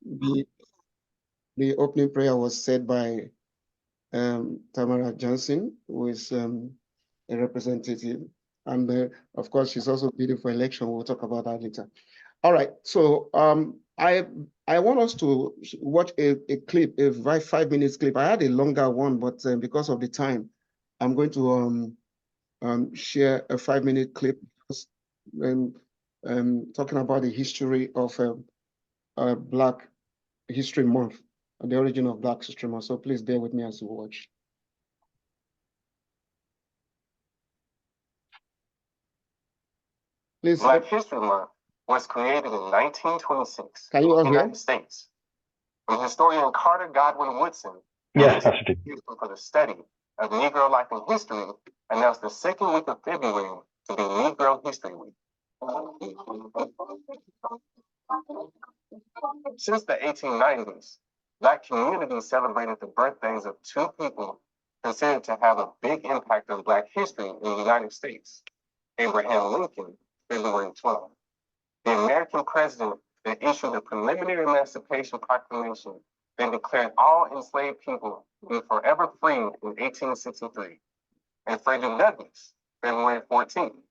the, the opening prayer was said by Tamara Johnson, who is a representative. And of course, she's also bidding for election. We'll talk about that later. All right, so I want us to watch a clip, a 5 minutes clip. I had a longer one, but because of the time, I'm going to share a 5-minute clip talking about the history of Black History Month, the origin of Black History Month. So please bear with me as you watch. Please. Black History Month was created in 1926 in the United States. And historian Carter Godwin Woodson, yes, for the study of Negro life and history, announced the second week of February to be Negro History Week. Since the 1890s, Black communities celebrated the birthdays of two people considered to have a big impact on Black history in the United States. Abraham Lincoln, February 12th. The American president that issued the preliminary Emancipation Proclamation that declared all enslaved people to be forever free in 1863. And Frederick Douglass, February 14th.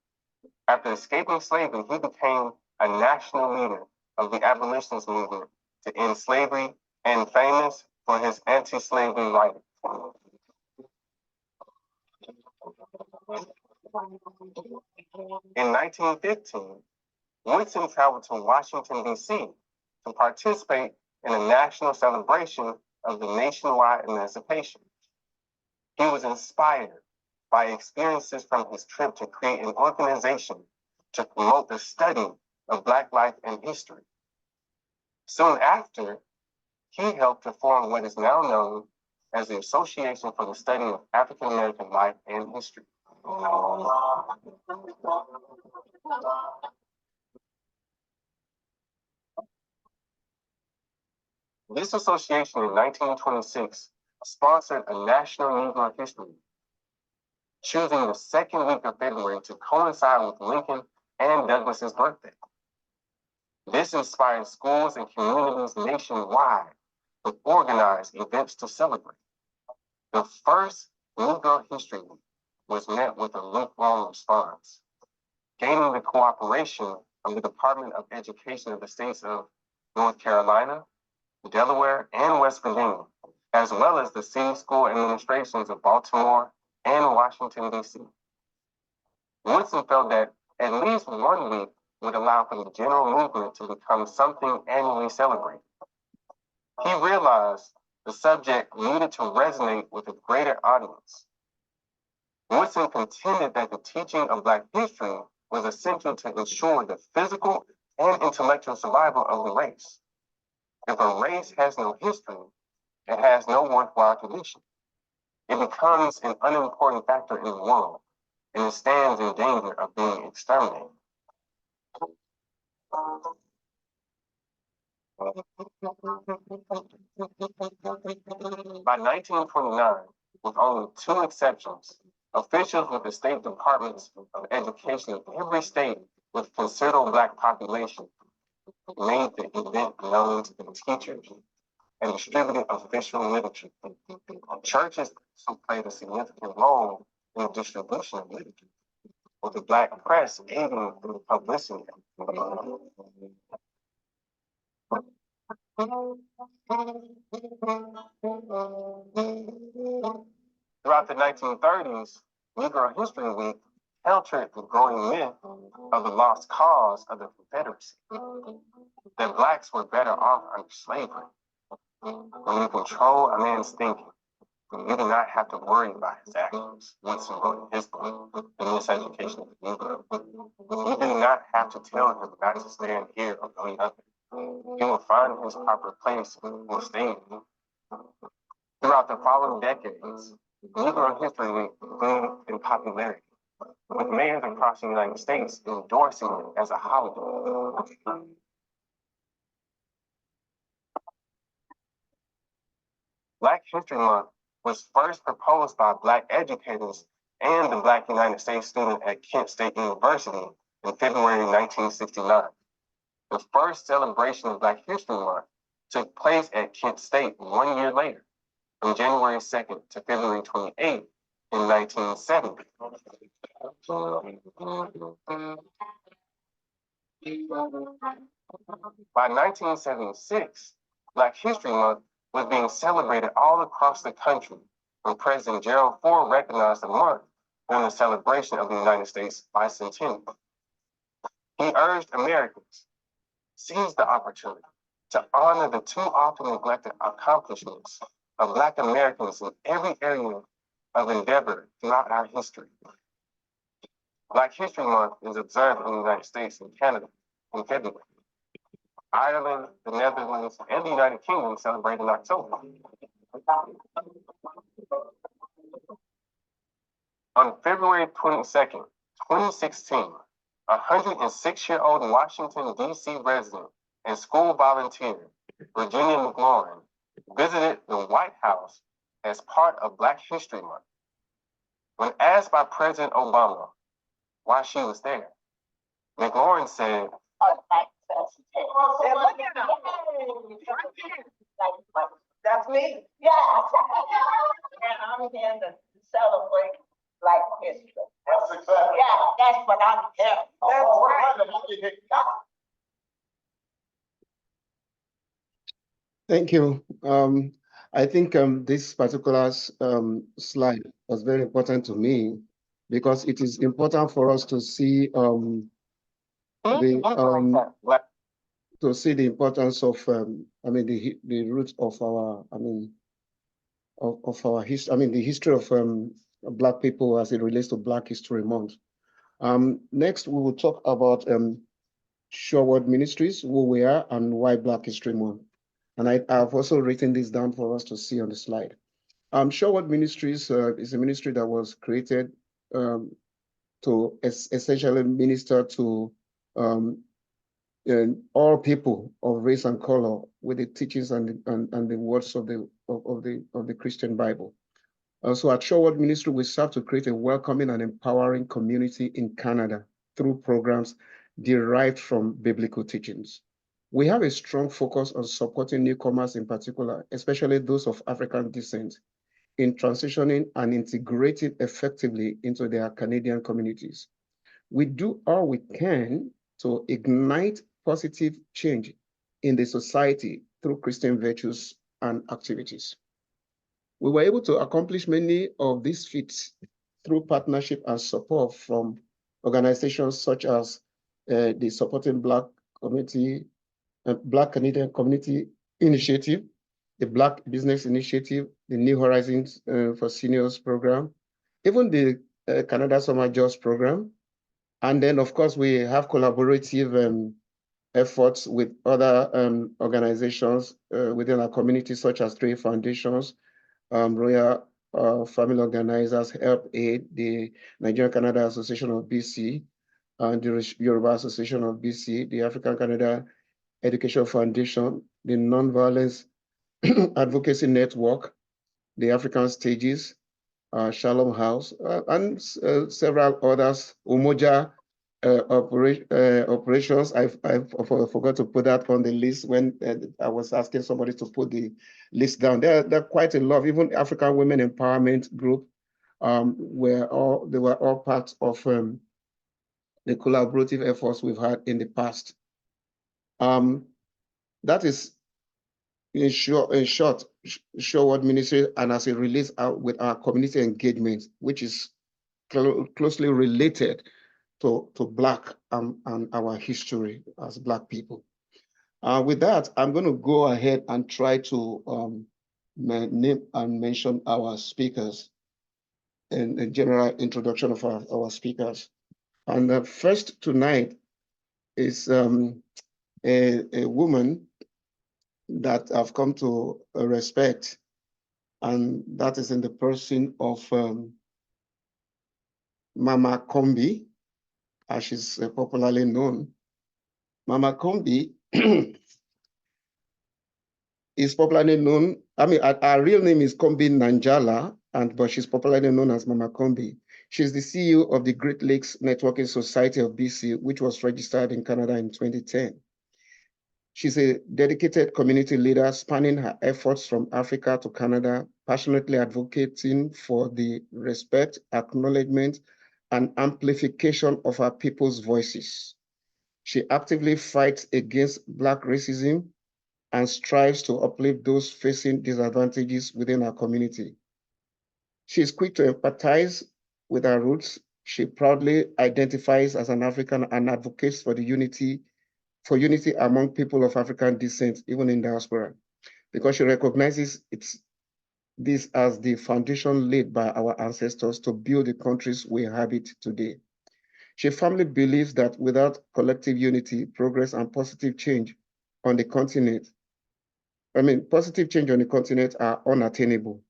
After escaping slavery, he became a national leader of the abolitionist movement to end slavery and famous for his anti-slavery writings. In 1915, Woodson traveled to Washington, D.C. to participate in a national celebration of the nationwide emancipation. He was inspired by experiences from his trip to create an organization to promote the study of Black life and history. Soon after, he helped to form what is now known as the Association for the Study of African American Life and History. This association in 1926 sponsored a National Negro History Week, choosing the second week of February to coincide with Lincoln and Douglas's birthday. This inspired schools and communities nationwide to organize events to celebrate. The first Negro History Week was met with a lukewarm response, gaining the cooperation of the Department of Education of the states of North Carolina, Delaware, and West Virginia, as well as the city school administrations of Baltimore and Washington, D.C. Woodson felt that at least 1 week would allow for the general movement to become something annually celebrated. He realized the subject needed to resonate with a greater audience. Woodson contended that the teaching of Black history was essential to ensure the physical and intellectual survival of the race. If a race has no history, it has no worthwhile tradition. It becomes an unimportant factor in the world, and it stands in danger of being exterminated. By 1929, with only 2 exceptions, officials with the state departments of education of every state with considerable Black population made the event known to the teachers and distributed official literature. Churches also played a significant role in the distribution of literature, with the Black press aiding in the publicity. Throughout the 1930s, Negro History Week countered the growing myth of the lost cause of the Confederacy, that Blacks were better off under slavery. When you control a man's thinking, you do not have to worry about his actions. Woodson wrote in his book, The Miseducation of the Negro. You do not have to tell him not to stand here or go yonder. He will find his proper place and will stay in it. Throughout the following decades, Negro History Week grew in popularity, with mayors across the United States endorsing it as a holiday. Black History Month was first proposed by Black educators and the Black United States student at Kent State University in February 1969. The first celebration of Black History Month took place at Kent State 1 year later, from January 2nd to February 28th in 1970. By 1976, Black History Month was being celebrated all across the country when President Gerald Ford recognized the month during the celebration of the United States bicentennial. He urged Americans seize the opportunity to honor the too often neglected accomplishments of Black Americans in every area of endeavor throughout our history. Black History Month is observed in the United States and Canada in February. Ireland, the Netherlands, and the United Kingdom celebrate in October. On February 22nd, 2016, a 106-year-old Washington, D.C. resident and school volunteer, Virginia McLaurin, visited the White House as part of Black History Month. When asked by President Obama why she was there, McLaurin said, "That's me. Yeah. And I'm here to celebrate Black history. That's exactly. Yeah, that's what I'm here for. That's right. Thank you. I think this particular slide was very important to me because it is important for us to see the importance of the roots of our of our history. I mean the history of Black people as it relates to Black History Month. Next, we will talk about Shoreward Ministries, who we are, and why Black History Month. And I've also written this down for us to see on the slide. Shoreward Ministries is a ministry that was created to essentially minister to all people of race and color with the teachings and the words of the Christian Bible. So at Shoreward Ministry, we serve to create a welcoming and empowering community in Canada through programs derived from biblical teachings. We have a strong focus on supporting newcomers in particular, especially those of African descent, in transitioning and integrating effectively into their Canadian communities. We do all we can to ignite positive change in the society through Christian virtues and activities. We were able to accomplish many of these feats through partnership and support from organizations such as the Supporting Black Community, Black Canadian Community Initiative, the Black Business Initiative, the New Horizons for Seniors Program, even the Canada Summer Jobs Program. And then, of course, we have collaborative efforts with other organizations within our community, such as three foundations, Royal Family Organizers, Help Aid, the Nigerian Canada Association of BC, and the Yoruba Association of BC, the African Canada Education Foundation, the Nonviolence Advocacy Network, the African Stages, Shalom House, and several others, Umoja operations. I forgot to put that on the list when I was asking somebody to put the list down. There are quite a lot. Even African Women Empowerment Group they were all part of the collaborative efforts we've had in the past. That is in short, Shoreward Ministry, and as it relates out with our community engagement, which is closely related to Black and our history as Black people. With that, I'm going to go ahead and try to name and mention our speakers and a general introduction of our speakers. And the first tonight is a woman that I've come to respect, and that is in the person of Mama Kombi, as she's popularly known. Mama Kombi is popularly known, her real name is Kombi Nanjala, but she's popularly known as Mama Kombi. She's the CEO of the Great Lakes Networking Society of BC, which was registered in Canada in 2010. She's a dedicated community leader spanning her efforts from Africa to Canada, passionately advocating for the respect, acknowledgement, and amplification of her people's voices. She actively fights against Black racism and strives to uplift those facing disadvantages within our community. She is quick to empathize with her roots. She proudly identifies as an African and advocates for unity among people of African descent, even in diaspora, because she recognizes this as the foundation laid by our ancestors to build the countries we inhabit today. She firmly believes that without collective unity, progress and positive change on the continent, positive change on the continent are unattainable.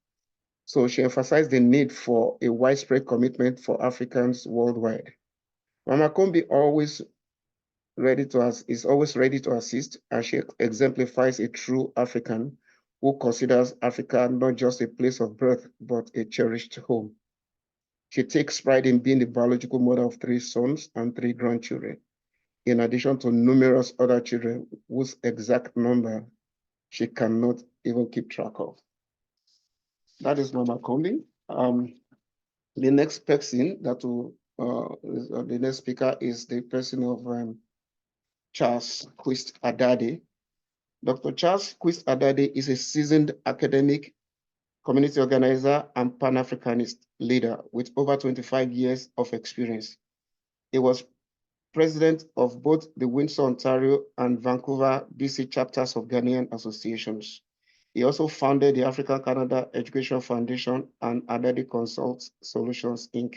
So she emphasized the need for a widespread commitment for Africans worldwide. Mama Kombi is always ready to assist, and she exemplifies a true African who considers Africa not just a place of birth, but a cherished home. She takes pride in being the biological mother of 3 sons and 3 grandchildren, in addition to numerous other children whose exact number she cannot even keep track of. That is Mama Kombi. The next person the next speaker is the person of Charles Quist Adade. Dr. Charles Quist Adade is a seasoned academic, community organizer, and Pan-Africanist leader with over 25 years of experience. He was president of both the Windsor, Ontario, and Vancouver, BC chapters of Ghanaian associations. He also founded the African Canada Education Foundation and Adade Consult Solutions, Inc.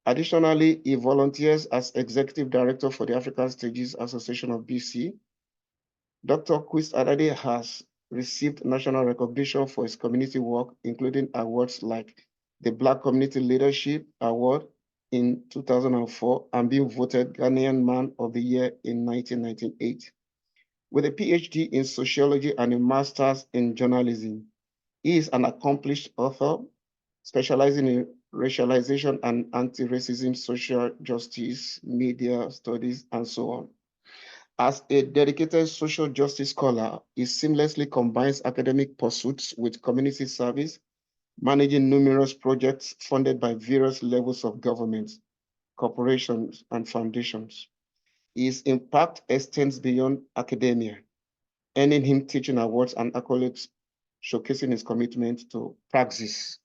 Additionally, he volunteers as executive director for the African Stages Association of BC. Dr. Quist Adade has received national recognition for his community work, including awards like the Black Community Leadership Award in 2004 and being voted Ghanaian Man of the Year in 1998. With a PhD in sociology and a master's in journalism, he is an accomplished author specializing in racialization and anti-racism, social justice, media studies, and so on. As a dedicated social justice scholar, he seamlessly combines academic pursuits with community service, managing numerous projects funded by various levels of government, corporations, and foundations. His impact extends beyond academia, earning him teaching awards and accolades, showcasing his commitment to praxis,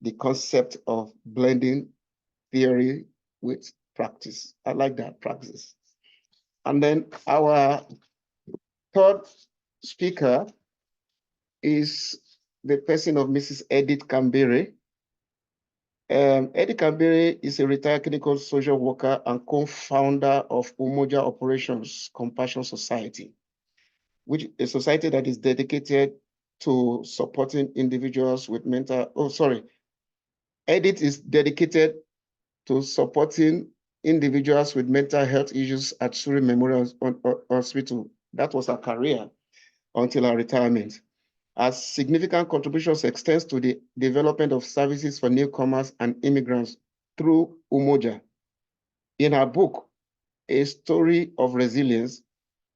the concept of blending theory with practice. I like that, praxis. And then our third speaker is the person of Mrs. Edith Kambere. Edith Kambere is a retired clinical social worker and co-founder of Umoja Operations Compassion Society, which is a society that is dedicated to supporting individuals with Edith is dedicated to supporting individuals with mental health issues at Surrey Memorial Hospital. That was her career until her retirement. As significant contributions extends to the development of services for newcomers and immigrants through Umoja. In her book, A Story of Resilience,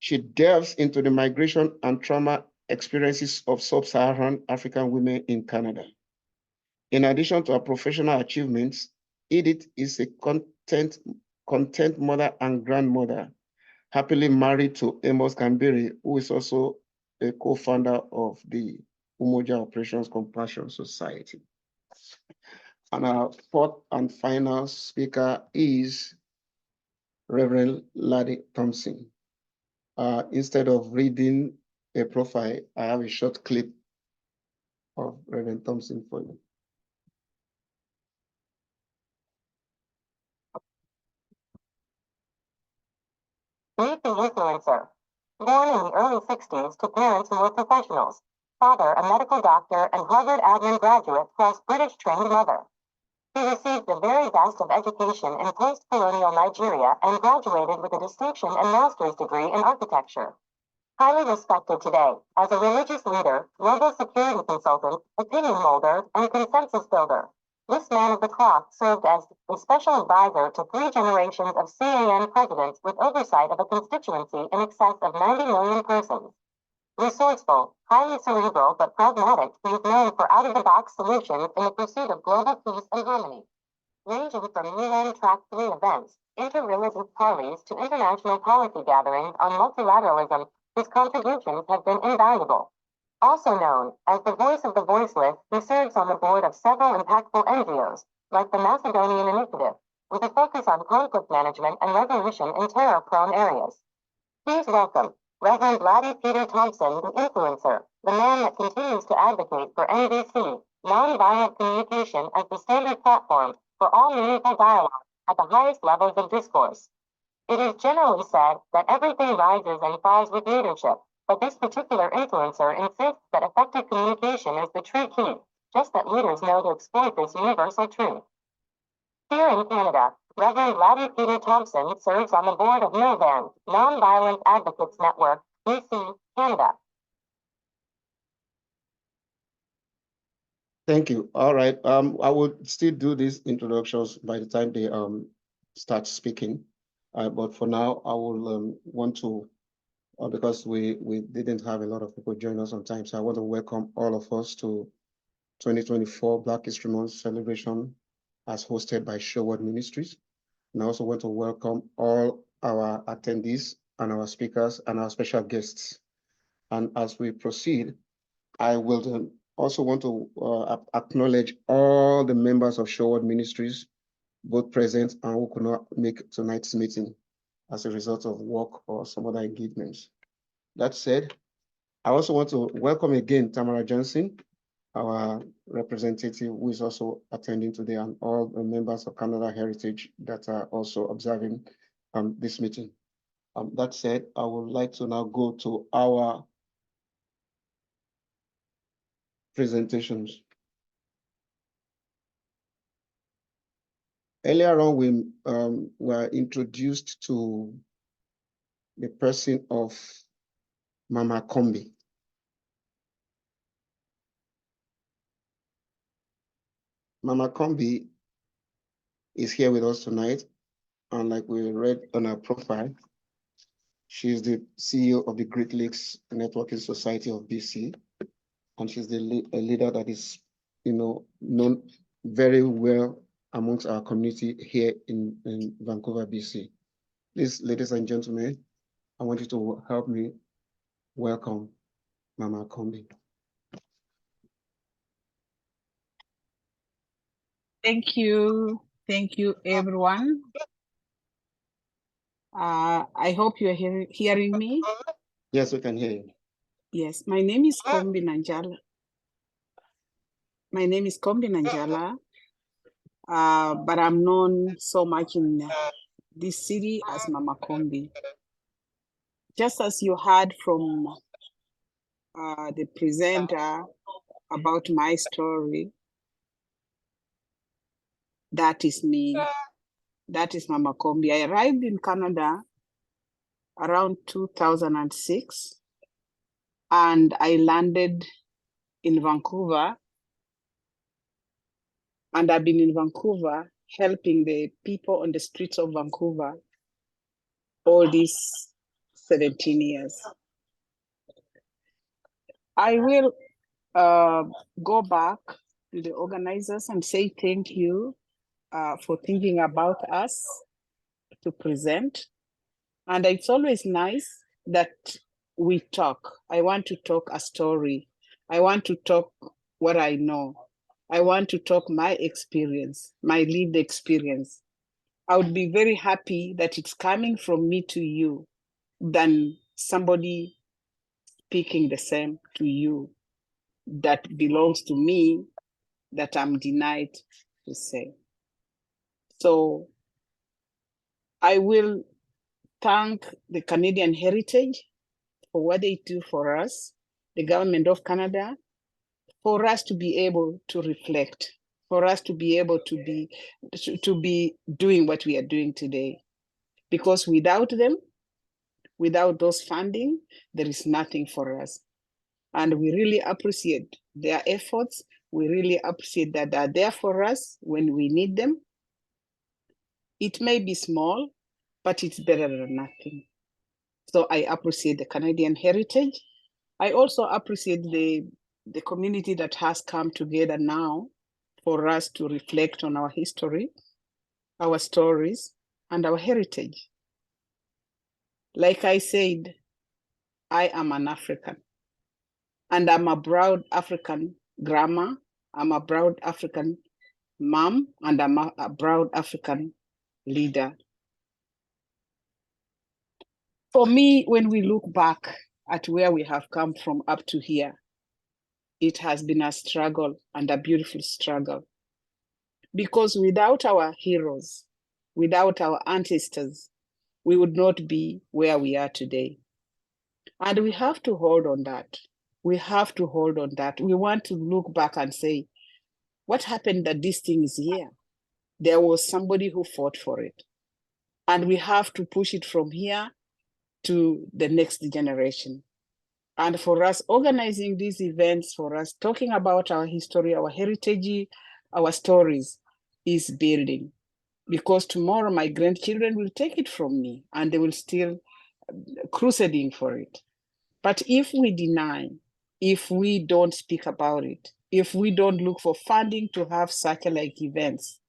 she delves into the migration and trauma experiences of sub-Saharan African women in Canada. In addition to her professional achievements, Edith is a content mother and grandmother, happily married to Amos Kambere, who is also a co-founder of the Umoja Operations Compassion Society. And our fourth and final speaker is Reverend Laddie Thompson. Instead of reading a profile, I have a short clip of Reverend Thompson for you. We've been influencer. Born in the early 60s to parents who were professionals. Father, a medical doctor and Harvard admin graduate, plus British-trained mother. He received the very best of education in post-colonial Nigeria and graduated with a distinction and master's degree in architecture. Highly respected today as a religious leader, global security consultant, opinion molder, and consensus builder. This man of the cloth served as a special advisor to 3 generations of CAN presidents with oversight of a constituency in excess of 90 million persons. Resourceful, highly cerebral but pragmatic, he is known for out-of-the-box solutions in the pursuit of global peace and harmony. Ranging from UN Track 3 events, inter-religious parties to international policy gatherings on multilateralism, his contributions have been invaluable. Also known as the voice of the voiceless, he serves on the board of several impactful NGOs, like the Macedonian Initiative, with a focus on conflict management and resolution in terror-prone areas. Please welcome Reverend Laddie Peter Thompson, the influencer, the man that continues to advocate for NVC, nonviolent communication as the standard platform for all meaningful dialogue at the highest levels of discourse. It is generally said that everything rises and falls with leadership, but this particular influencer insists that effective communication is the true key, just that leaders know to exploit this universal truth. Here in Canada, Reverend Laddie Peter Thompson serves on the board of NOVAN, Nonviolent Advocates Network, BC, Canada. Thank you. All right. I will still do these introductions by the time they start speaking. But for now, I will want to, because we didn't have a lot of people join us on time, so I want to welcome all of us to 2024 Black History Month celebration as hosted by Sherwood Ministries. And I also want to welcome all our attendees and our speakers and our special guests. And as we proceed, I will also want to acknowledge all the members of Sherwood Ministries, both present and who could not make tonight's meeting as a result of work or some other engagements. That said, I also want to welcome again Tamara Johnson, our representative who is also attending today, and all the members of Canada Heritage that are also observing this meeting. That said, I would like to now go to our presentations. Earlier on, we were introduced to the person of Mama Kombi. Mama Kombi is here with us tonight, and like we read on her profile, she is the CEO of the Great Lakes Networking Society of BC, and she's a leader that is, known very well amongst our community here in Vancouver, BC. Please, ladies and gentlemen, I want you to help me welcome Mama Kombi. Thank you, everyone. I hope you are hearing me. Yes, we can hear you. Yes, my name is Kombi Nanjala. But I'm known so much in this city as Mama Kombi. Just as you heard from the presenter about my story, that is me. That is Mama Kombi. I arrived in Canada around 2006, and I landed in Vancouver. And I've been in Vancouver helping the people on the streets of Vancouver all these 17 years. I will go back to the organizers and say thank you for thinking about us to present. And it's always nice that we talk. I want to talk a story. I want to talk what I know. I want to talk my experience, my lived experience. I would be very happy that it's coming from me to you than somebody speaking the same to you that belongs to me that I'm denied to say. So I will thank the Canadian Heritage for what they do for us, the government of Canada, for us to be able to reflect, for us to be able to be doing what we are doing today. Because without them, without those funding, there is nothing for us. And we really appreciate their efforts We really appreciate that they're there for us when we need them. It may be small, but it's better than nothing. So I appreciate the Canadian heritage. I also appreciate the community that has come together now for us to reflect on our history, our stories, and our heritage. Like I said, I am an African, and I'm a proud African grandma. I'm a proud African mom, and I'm a proud African leader. For me, when we look back at where we have come from up to here, it has been a struggle, and a beautiful struggle. Because without our heroes, without our ancestors, we would not be where we are today. And we have to hold on that. We have to hold on that. We want to look back and say, what happened that this thing is here? There was somebody who fought for it. And we have to push it from here to the next generation. And for us, organizing these events, for us talking about our history, our heritage, our stories is building. Because tomorrow my grandchildren will take it from me and they will still crusading for it. But if we deny, if we don't speak about it, if we don't look for funding to have such like events,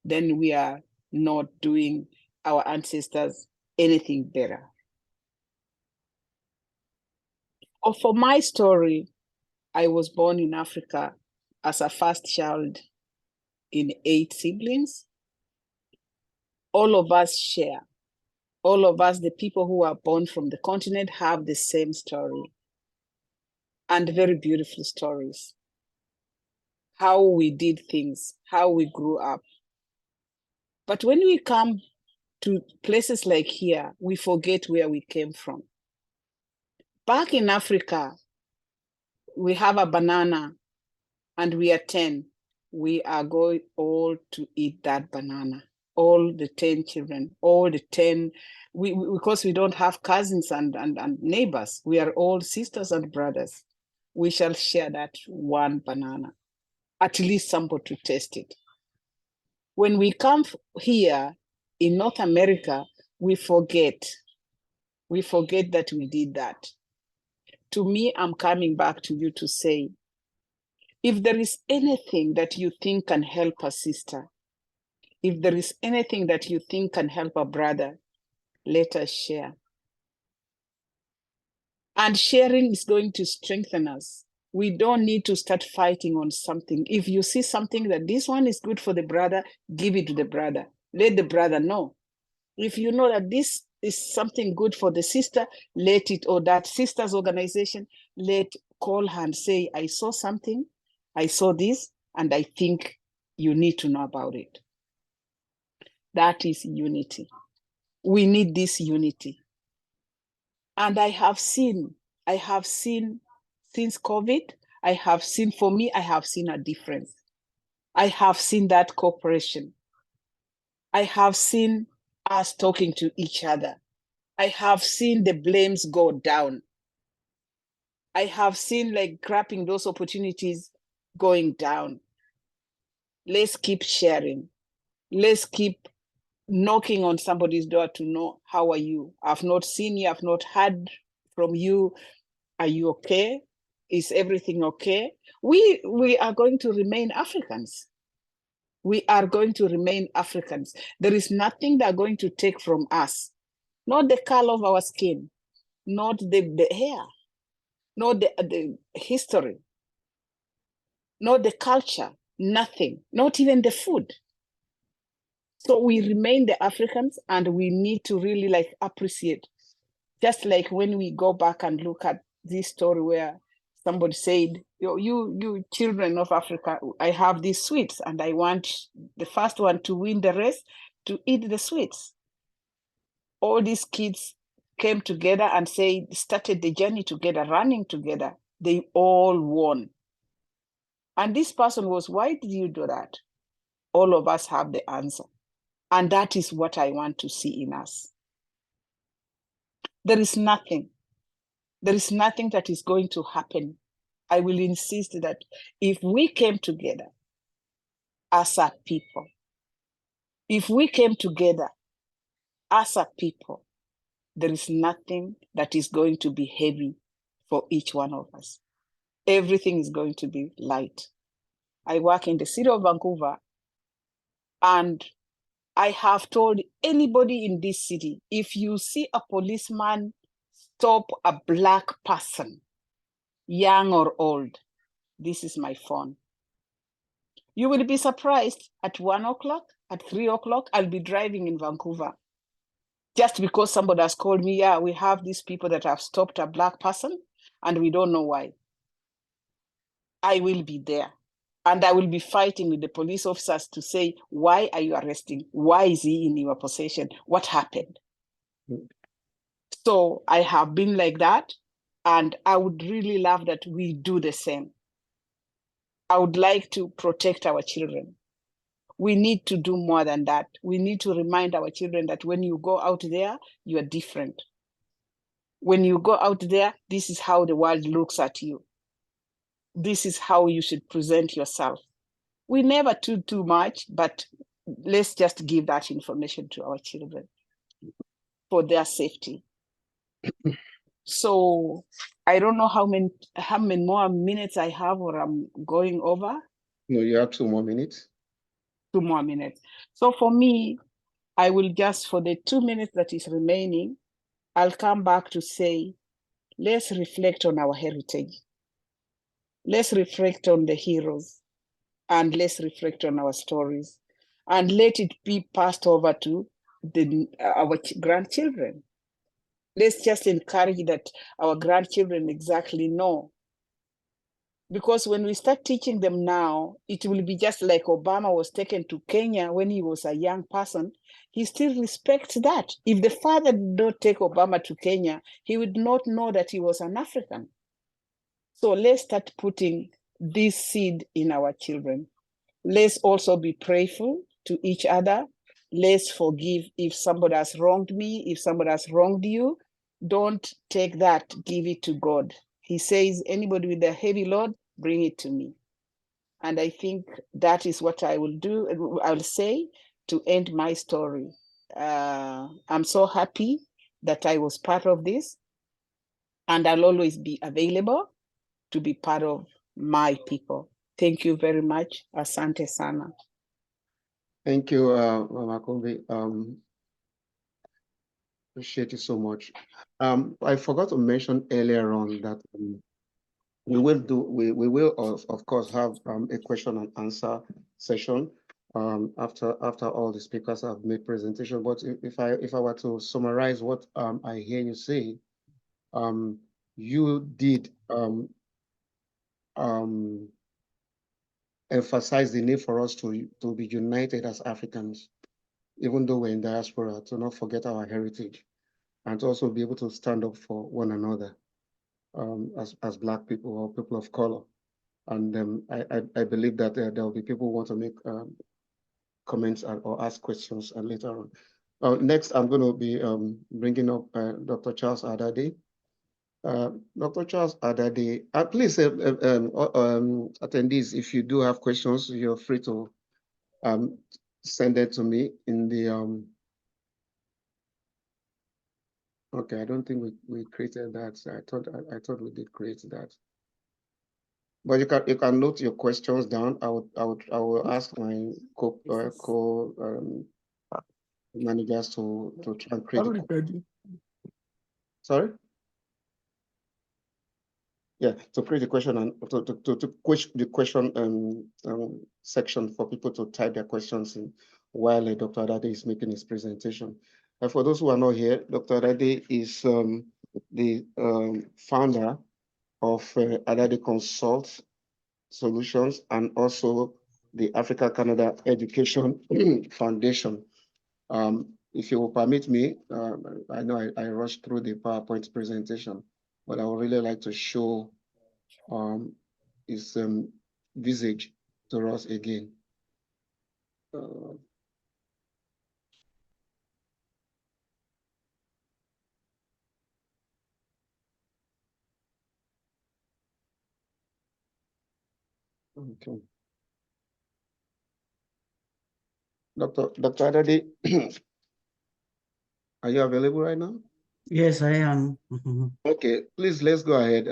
then we are not doing our ancestors anything better. For my story, I was born in Africa as a first child in 8 siblings. All of us share. All of us, the people who are born from the continent, have the same story and very beautiful stories. How we did things, how we grew up. But when we come to places like here, we forget where we came from. Back in Africa, we have a banana and we are 10. We are going all to eat that banana. All the 10 children, all the 10, because we don't have cousins and neighbors, we are all sisters and brothers. We shall share that one banana, at least somebody to taste it. When we come here in North America, we forget that we did that. To me, I'm coming back to you to say, if there is anything that you think can help a sister, if there is anything that you think can help a brother, let us share. And sharing is going to strengthen us. We don't need to start fighting on something. If you see something that this one is good for the brother, give it to the brother. Let the brother know. If you know that this is something good for the sister, let it, or that sister's organization, call her and say, I saw something, I saw this, and I think you need to know about it. That is unity. We need this unity. And I have seen since COVID, for me, I have seen a difference. I have seen that cooperation. I have seen us talking to each other. I have seen the blames go down. I have seen like grabbing those opportunities going down. Let's keep sharing. Let's keep knocking on somebody's door to know, how are you? I've not seen you, I've not heard from you. Are you okay? Is everything okay? We are going to remain Africans. We are going to remain Africans. There is nothing they're going to take from us. Not the color of our skin, not the hair, not the history, not the culture, nothing, not even the food. So we remain the Africans, and we need to really like appreciate. Just like when we go back and look at this story where somebody said, you children of Africa, I have these sweets and I want the first one to win the race to eat the sweets. All these kids came together and started the journey together, running together. They all won. And this person was, why did you do that? All of us have the answer. And that is what I want to see in us. There is nothing that is going to happen I will insist that if we came together as a people, if we came together as a people, there is nothing that is going to be heavy for each one of us. Everything is going to be light. I work in the city of Vancouver, and I have told anybody in this city, if you see a policeman stop a Black person, young or old, this is my phone. You will be surprised at 1 o'clock, at 3 o'clock, I'll be driving in Vancouver. Just because somebody has called me, yeah, we have these people that have stopped a Black person and we don't know why. I will be there. And I will be fighting with the police officers to say, why are you arresting? Why is he in your possession? What happened? So I have been like that. And I would really love that we do the same. I would like to protect our children. We need to do more than that. We need to remind our children that when you go out there, you are different. When you go out there, this is how the world looks at you. This is how you should present yourself. We never do too much, but let's just give that information to our children for their safety. So I don't know how many more minutes I have, or I'm going over. No, you have 2 more minutes. 2 more minutes. So for me, I will just, for the 2 minutes that is remaining, I'll come back to say, let's reflect on our heritage. Let's reflect on the heroes, and let's reflect on our stories, and let it be passed over to our grandchildren. Let's just encourage that our grandchildren exactly know. Because when we start teaching them now, it will be just like Obama was taken to Kenya when he was a young person. He still respects that. If the father did not take Obama to Kenya, he would not know that he was an African. So let's start putting this seed in our children. Let's also be prayerful to each other. Let's forgive if somebody has wronged me, if somebody has wronged you. Don't take that, give it to God. He says, anybody with a heavy load, bring it to me. And I think that is what I will do. I will say to end my story. I'm so happy that I was part of this, and I'll always be available to be part of my people. Thank you very much. Asante sana. Thank you, Mama Kombi. Appreciate it so much. I forgot to mention earlier on that we will of course have a question and answer session after all the speakers have made presentation. But if I were to summarize what I hear you say, you did emphasize the need for us to be united as Africans, even though we're in diaspora, to not forget our heritage, and to also be able to stand up for one another as Black people or people of color. And I believe that there will be people who want to make comments or ask questions later on. Next, I'm going to be bringing up Dr. Charles Adade. Dr. Charles Adade, please, attendees, if you do have questions, you're free to send it to me in the okay, I don't think we created that. I thought we did create that. But you can note your questions down. I will ask my co managers to try and create. Sorry. Yeah, to create a question and to question the question section for people to type their questions in while Dr. Adade is making his presentation. And for those who are not here, Dr. Adade is the founder of Adade Consult Solutions and also the Africa Canada Education Foundation. If you will permit me, I know I rushed through the PowerPoint presentation, but I would really like to show his visage to us again. Okay. Dr. Adadi, are you available right now? Yes, I am. Okay, please let's go ahead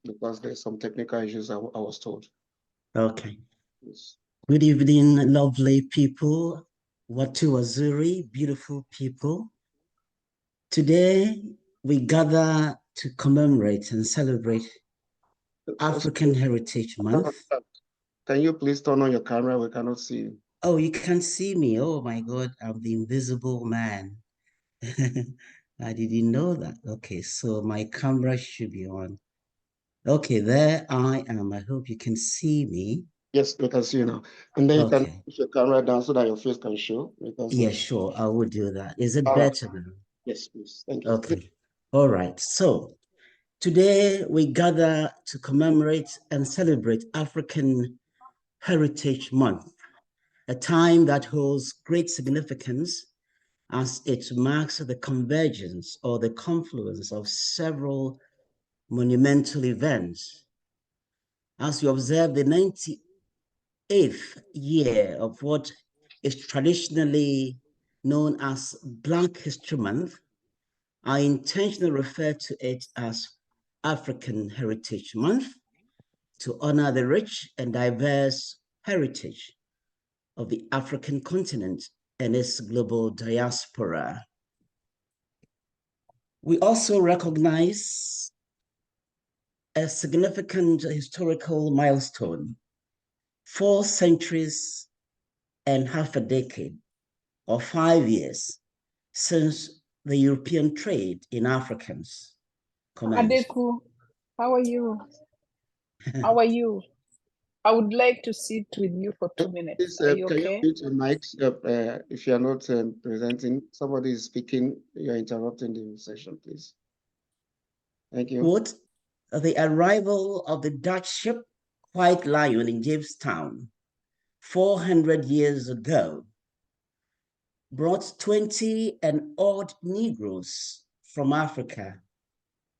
because there's some technical issues I was told. Okay. Yes. Good evening, lovely people. Watu Wazuri, beautiful people. Today, we gather to commemorate and celebrate African Heritage Month. Can you please turn on your camera? We cannot see you. Oh, you can't see me. Oh my God, I'm the invisible man. I didn't know that. Okay, so my camera should be on. Okay, there I am. I hope you can see me. Yes, we can see you now. And then you can Okay. put your camera down so that your face can show. Yeah, sure. I will do that. Is it All right. better now? Yes, please. Thank you. Okay. All right. So today we gather to commemorate and celebrate African Heritage Month, a time that holds great significance as it marks the convergence or the confluence of several monumental events. As we observe the 98th year of what is traditionally known as Black History Month, I intentionally refer to it as African Heritage Month to honor the rich and diverse heritage of the African continent and its global diaspora. We also recognize a significant historical milestone, 4 centuries and half a decade, or 5 years, since the European trade in Africans commenced. Adeku, how are you? How are you? I would like to sit with you for 2 minutes. Please, Are you can you okay? mute your mics if you are not presenting? Somebody is speaking, you are interrupting the session, please. Thank you. Quote, the arrival of the Dutch ship White Lion in Jamestown 400 years ago brought 20 and odd Negroes from Africa,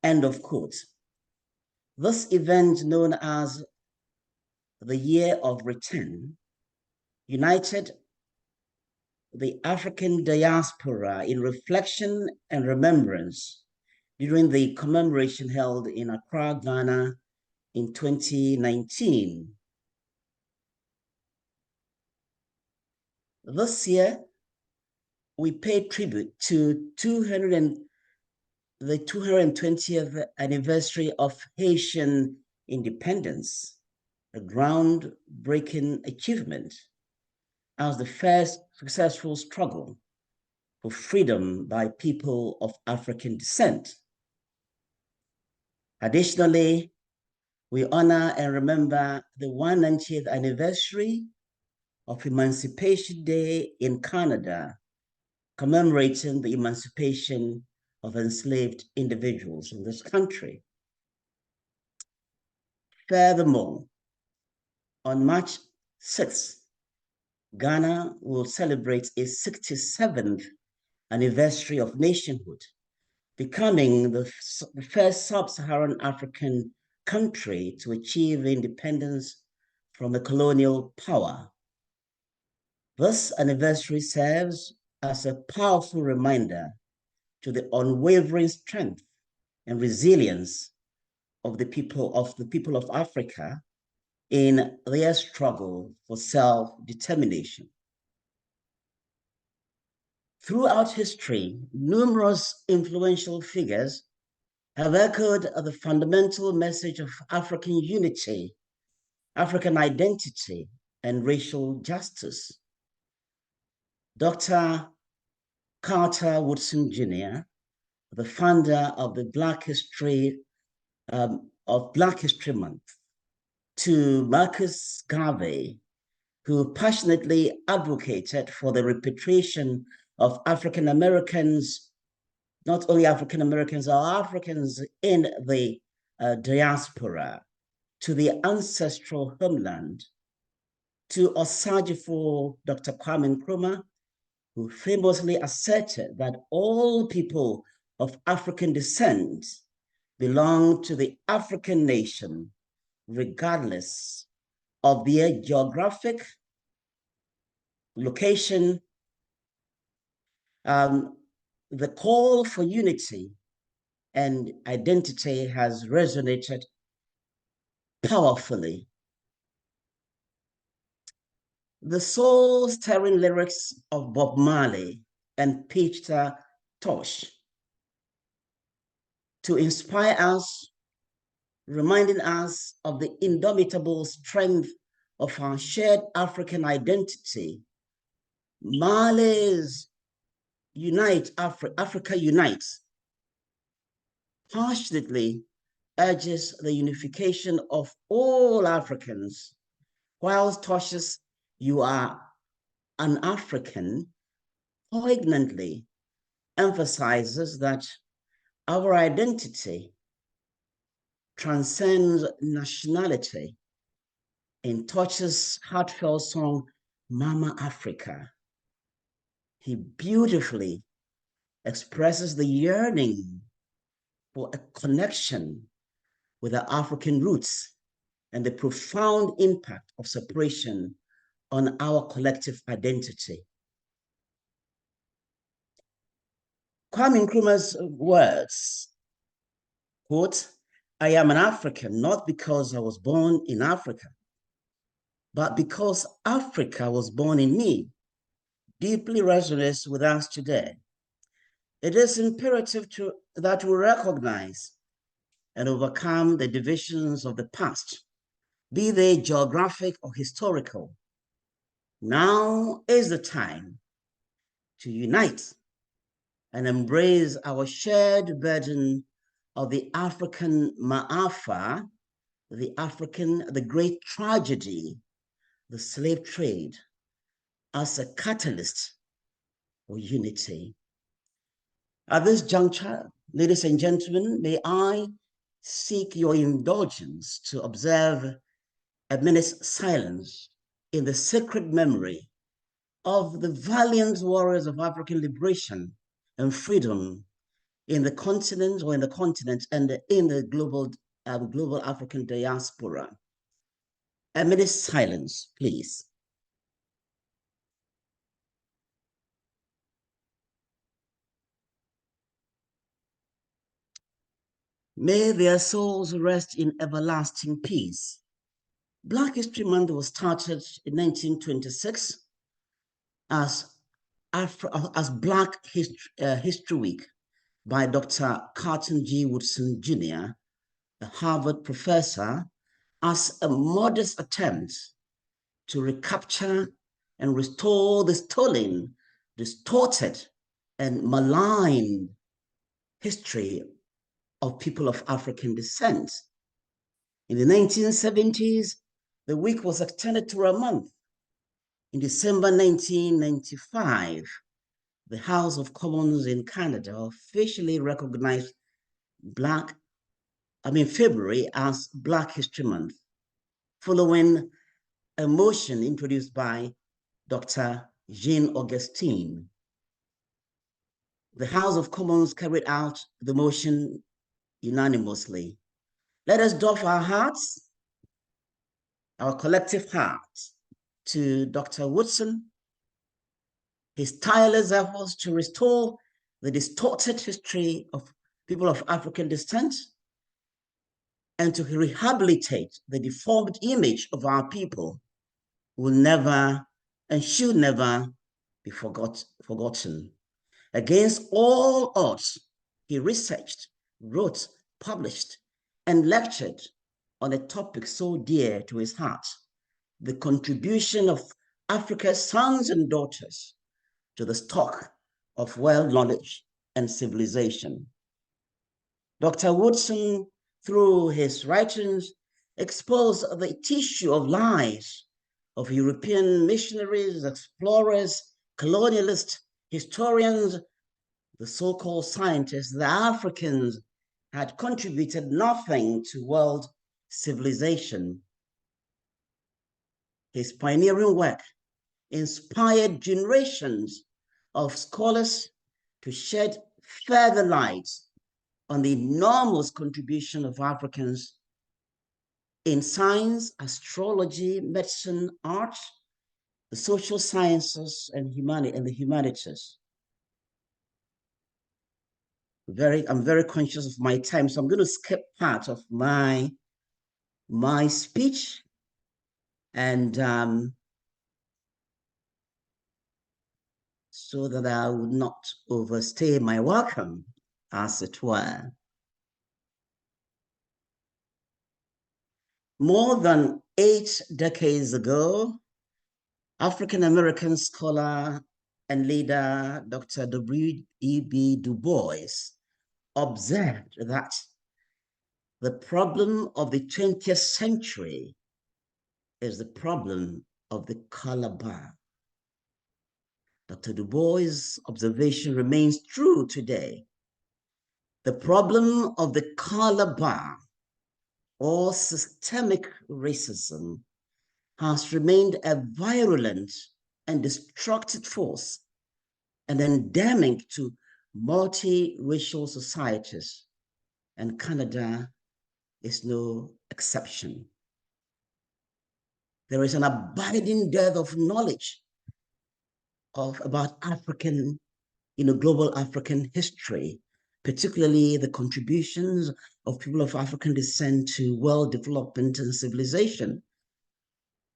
end of quote. This event, known as the Year of Return, united the African diaspora in reflection and remembrance during the commemoration held in Accra, Ghana in 2019. This year, we pay tribute to the 220th anniversary of Haitian independence, a groundbreaking achievement as the first successful struggle for freedom by people of African descent. Additionally, we honor and remember the 190th anniversary of Emancipation Day in Canada, commemorating the emancipation of enslaved individuals in this country. Furthermore, on March 6th, Ghana will celebrate its 67th anniversary of nationhood, becoming the first sub-Saharan African country to achieve independence from a colonial power. This anniversary serves as a powerful reminder to the unwavering strength and resilience of the people of Africa in their struggle for self-determination. Throughout history, numerous influential figures have echoed the fundamental message of African unity, African identity, and racial justice. Dr. Carter Woodson Jr., the founder of the Black History Month, to Marcus Garvey, who passionately advocated for the repatriation of African Americans, not only African Americans, or Africans in the diaspora, to the ancestral homeland, to Osajifo Dr. Kwame Nkrumah, who famously asserted that all people of African descent belong to the African nation, regardless of their geographic location, the call for unity and identity has resonated powerfully. The soul-stirring lyrics of Bob Marley and Peter Tosh to inspire us, reminding us of the indomitable strength of our shared African identity. Marley's Africa Unites passionately urges the unification of all Africans, whilst Tosh's "You Are an African" poignantly emphasizes that our identity transcends nationality. In Tosh's heartfelt song, Mama Africa, he beautifully expresses the yearning for a connection with our African roots and the profound impact of separation on our collective identity. Kwame Nkrumah's words, quote, "I am an African not because I was born in Africa, but because Africa was born in me," deeply resonates with us today. It is imperative that we recognize and overcome the divisions of the past, be they geographic or historical. Now is the time to unite and embrace our shared burden of the African Ma'afa, the great tragedy, the slave trade, as a catalyst for unity. At this juncture, ladies and gentlemen, may I seek your indulgence to observe a minute's silence in the sacred memory of the valiant warriors of African liberation and freedom in the continent and in the global African diaspora. A minute's silence, please. May their souls rest in everlasting peace. Black History Month was started in 1926 as Black History Week by Dr. Carlton G. Woodson Jr., a Harvard professor, as a modest attempt to recapture and restore the stolen, distorted, and maligned history of people of African descent. In the 1970s, the week was extended to a month. In December 1995, the House of Commons in Canada officially recognized February as Black History Month, following a motion introduced by Dr. Jean Augustine. The House of Commons carried out the motion unanimously. Let us doff our hearts, our collective hearts, to Dr. Woodson, his tireless efforts to restore the distorted history of people of African descent and to rehabilitate the deformed image of our people will never and should never be forgotten. Against all odds, he researched, wrote, published, and lectured on a topic so dear to his heart, the contribution of Africa's sons and daughters to the stock of world knowledge and civilization. Dr. Woodson, through his writings, exposed the tissue of lies of European missionaries, explorers, colonialists, historians, the so-called scientists, the Africans had contributed nothing to world civilization. His pioneering work inspired generations of scholars to shed further light on the enormous contribution of Africans in science, astrology, medicine, art, the social sciences, and the humanities. I'm very conscious of my time, so I'm going to skip part of my speech, and so that I would not overstay my welcome, as it were. More than 8 decades ago, African-American scholar and leader Dr. W.E.B. Du Bois observed that the problem of the 20th century is the problem of the color bar. Dr. Du Bois' observation remains true today. The problem of the color bar or systemic racism has remained a virulent and destructive force and endemic to multiracial societies, and Canada is no exception. There is an abiding dearth of knowledge about African, global African history, particularly the contributions of people of African descent to world development and civilization.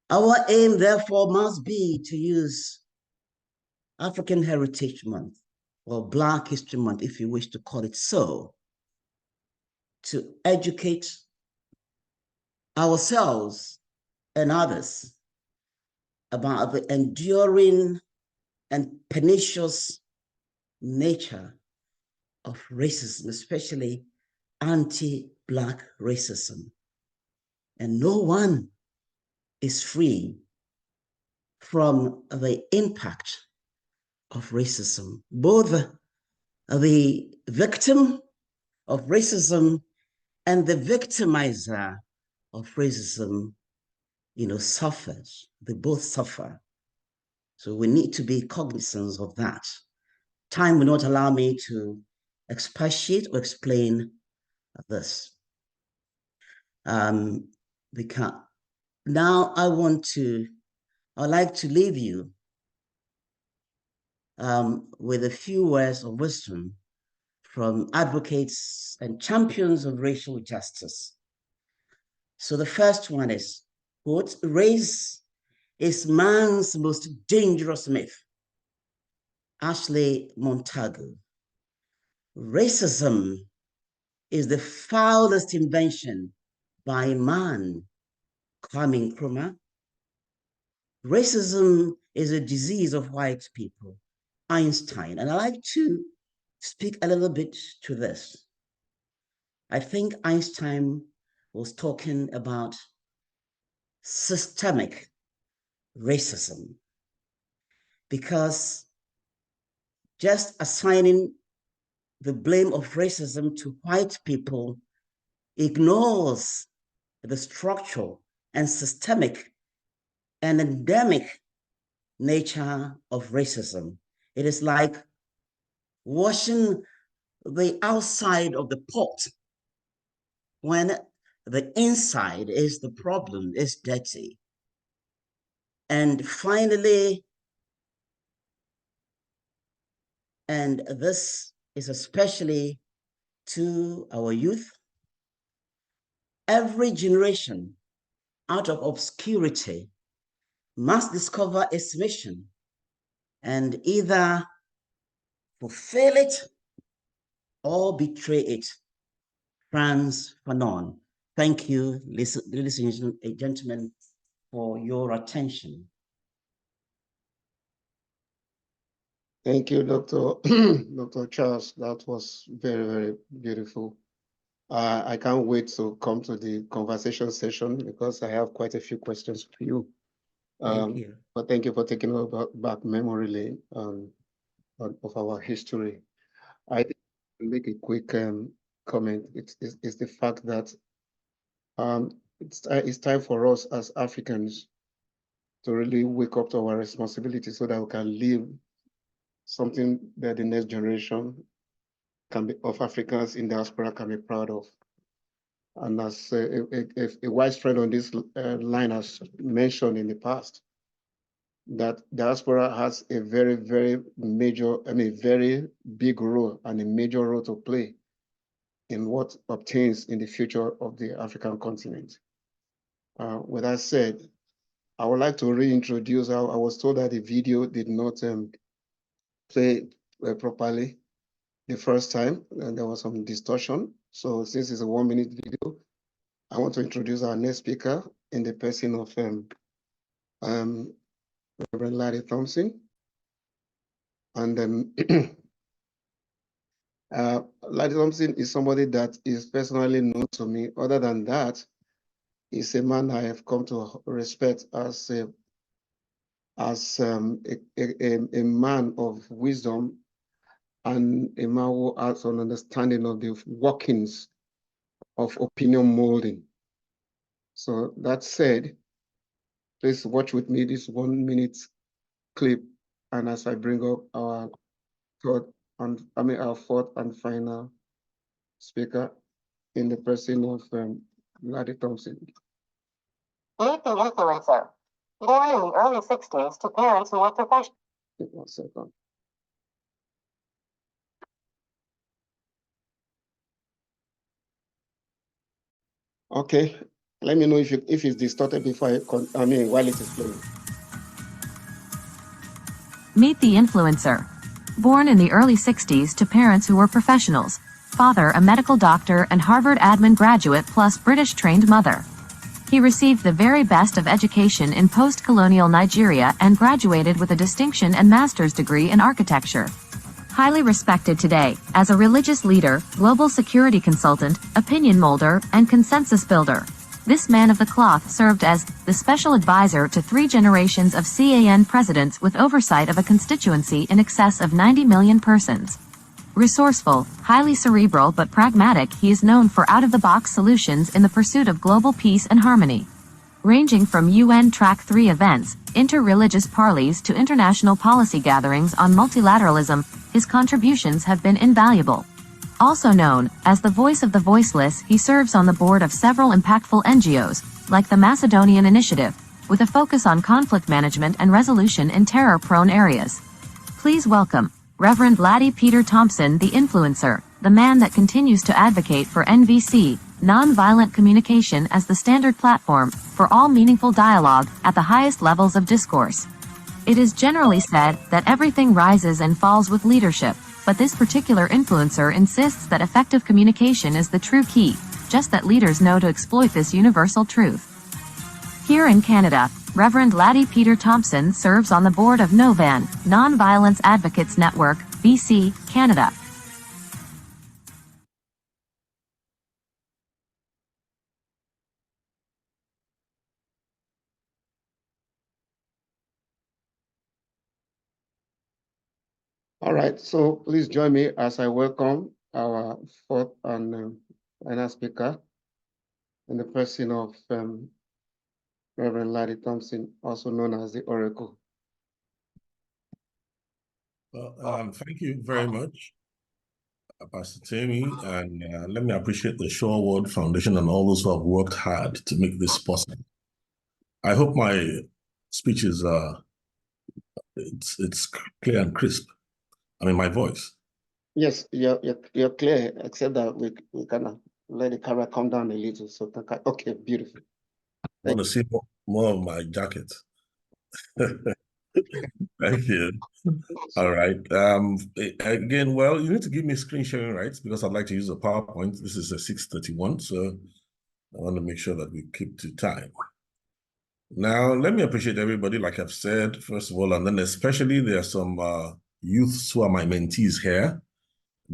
Our aim, therefore, must be to use African Heritage Month, or Black History Month, if you wish to call it so, to educate ourselves and others about the enduring and pernicious nature of racism, especially anti-Black racism. And no one is free from the impact of racism. Both the victim of racism and the victimizer of racism, suffers. They both suffer. So we need to be cognizant of that. Time will not allow me to expatiate or explain this. Because now I'd like to leave you with a few words of wisdom from advocates and champions of racial justice. So the first one is, quote, race is man's most dangerous myth. Ashley Montagu. Racism is the foulest invention by man, Kwame Nkrumah. Racism is a disease of white people, Einstein. And I like to speak a little bit to this. I think Einstein was talking about systemic racism, because just assigning the blame of racism to white people ignores the structural and systemic and endemic nature of racism. It is like washing the outside of the pot when the inside is the problem, is dirty. And finally, and this is especially to our youth, every generation out of obscurity must discover its mission and either fulfill it or betray it. Frantz Fanon. Thank you, ladies and gentlemen, for your attention. Thank you, Dr. Dr. Charles. That was very, very beautiful. I can't wait to come to the conversation session because I have quite a few questions for you. Thank you. But thank you for taking us back memory lane of our history. I think I'll make a quick comment. It's the fact that it's time for us as Africans to really wake up to our responsibility so that we can leave something that the next generation of Africans in diaspora can be proud of. And as a widespread on this line has mentioned in the past, that diaspora has a very, very major, very big role and a major role to play in what obtains in the future of the African continent. With that said, I would like to reintroduce, I was told that the video did not play properly the first time, and there was some distortion. So since it's a 1-minute video, I want to introduce our next speaker in the person of Reverend Larry Thompson. And Larry Thompson is somebody that is personally known to me. Other than that, he's a man I have come to respect as a man of wisdom and a man who has an understanding of the workings of opinion molding. So that said, please watch with me this 1-minute clip, and as I bring up our our fourth and final speaker in the person of Larry Thompson. Meet the influencer. Born in the early 60s to parents who were professional. 1 second. Okay, let me know if it's distorted before while it is playing. Meet the influencer. Born in the early 60s to parents who were professionals. Father a medical doctor and Harvard admin graduate plus British-trained mother. He received the very best of education in post-colonial Nigeria and graduated with a distinction and master's degree in architecture. Highly respected today as a religious leader, global security consultant, opinion molder, and consensus builder. This man of the cloth served as the special advisor to 3 generations of CAN presidents with oversight of a constituency in excess of 90 million persons. Resourceful, highly cerebral but pragmatic, he is known for out-of-the-box solutions in the pursuit of global peace and harmony. Ranging from UN Track 3 events, inter-religious parleys to international policy gatherings on multilateralism, his contributions have been invaluable. Also known as the voice of the voiceless, he serves on the board of several impactful NGOs, like the Macedonian Initiative, with a focus on conflict management and resolution in terror-prone areas. Please welcome Reverend Laddie Peter Thompson, the influencer, the man that continues to advocate for NVC, nonviolent communication as the standard platform for all meaningful dialogue at the highest levels of discourse. It is generally said that everything rises and falls with leadership, but this particular influencer insists that effective communication is the true key, just that leaders know to exploit this universal truth. Here in Canada, Reverend Laddie Peter Thompson serves on the board of NOVAN, Nonviolence Advocates Network, BC, Canada. All right, so please join me as I welcome our fourth and final speaker in the person of Reverend Larry Thompson, also known as the Oracle. Well, thank you very much, Pastor Tammy, and let me appreciate the Shorewood Foundation and all those who have worked hard to make this possible. I hope my speech is it's clear and crisp. I mean, my voice. Yes, you're clear, except that we kind of let the camera come down a little. So okay, beautiful. I want to see more of my jacket. Thank you. All right. Again, well, you need to give me screen sharing rights because I'd like to use a PowerPoint. This is a 6:31, so I want to make sure that we keep to time. Now, let me appreciate everybody, like I've said, first of all, and then especially there are some youths who are my mentees here.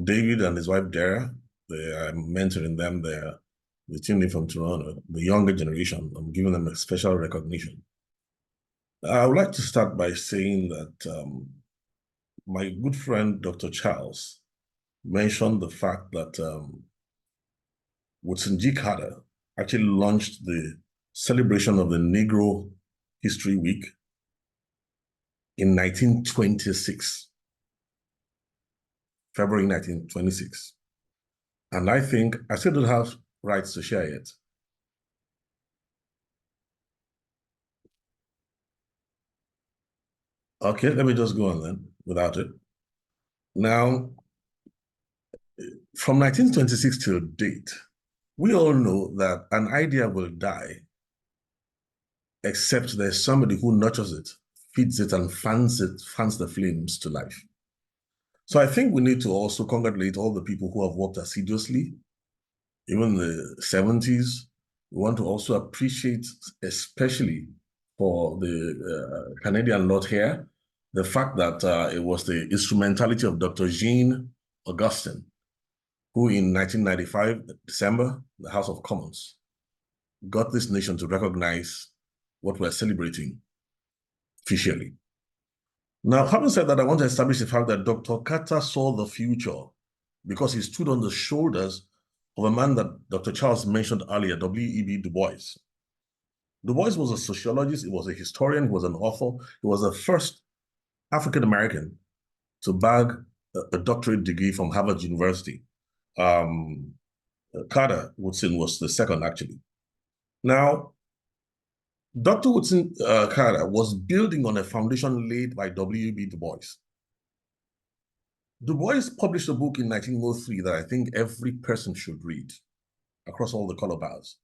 David and his wife, Dara, I'm mentoring them. They tuned in from Toronto, the younger generation. I'm giving them a special recognition. I would like to start by saying that my good friend, Dr. Charles, mentioned the fact that Woodson G. Carter actually launched the celebration of the Negro History Week in 1926, February 1926. And I think I still don't have rights to share it. Okay, let me just go on then without it. Now, from 1926 till date, we all know that an idea will die except there's somebody who nurtures it, feeds it, and fans the flames to life. So I think we need to also congratulate all the people who have worked assiduously, even in the 70s. We want to also appreciate, especially for the Canadian lot here, the fact that it was the instrumentality of Dr. Jean Augustin, who in 1995, December, the House of Commons, got this nation to recognize what we're celebrating officially. Now, having said that, I want to establish the fact that Dr. Carter saw the future because he stood on the shoulders of a man that Dr. Charles mentioned earlier, W.E.B. Du Bois. Du Bois was a sociologist, he was a historian, he was an author, he was the first African-American to bag a doctorate degree from Harvard University. Carter Woodson was the second, actually. Now, Dr. Woodson Carter was building on a foundation laid by W.E.B. Du Bois. Du Bois published a book in 1903 that I think every person should read across all the color bars.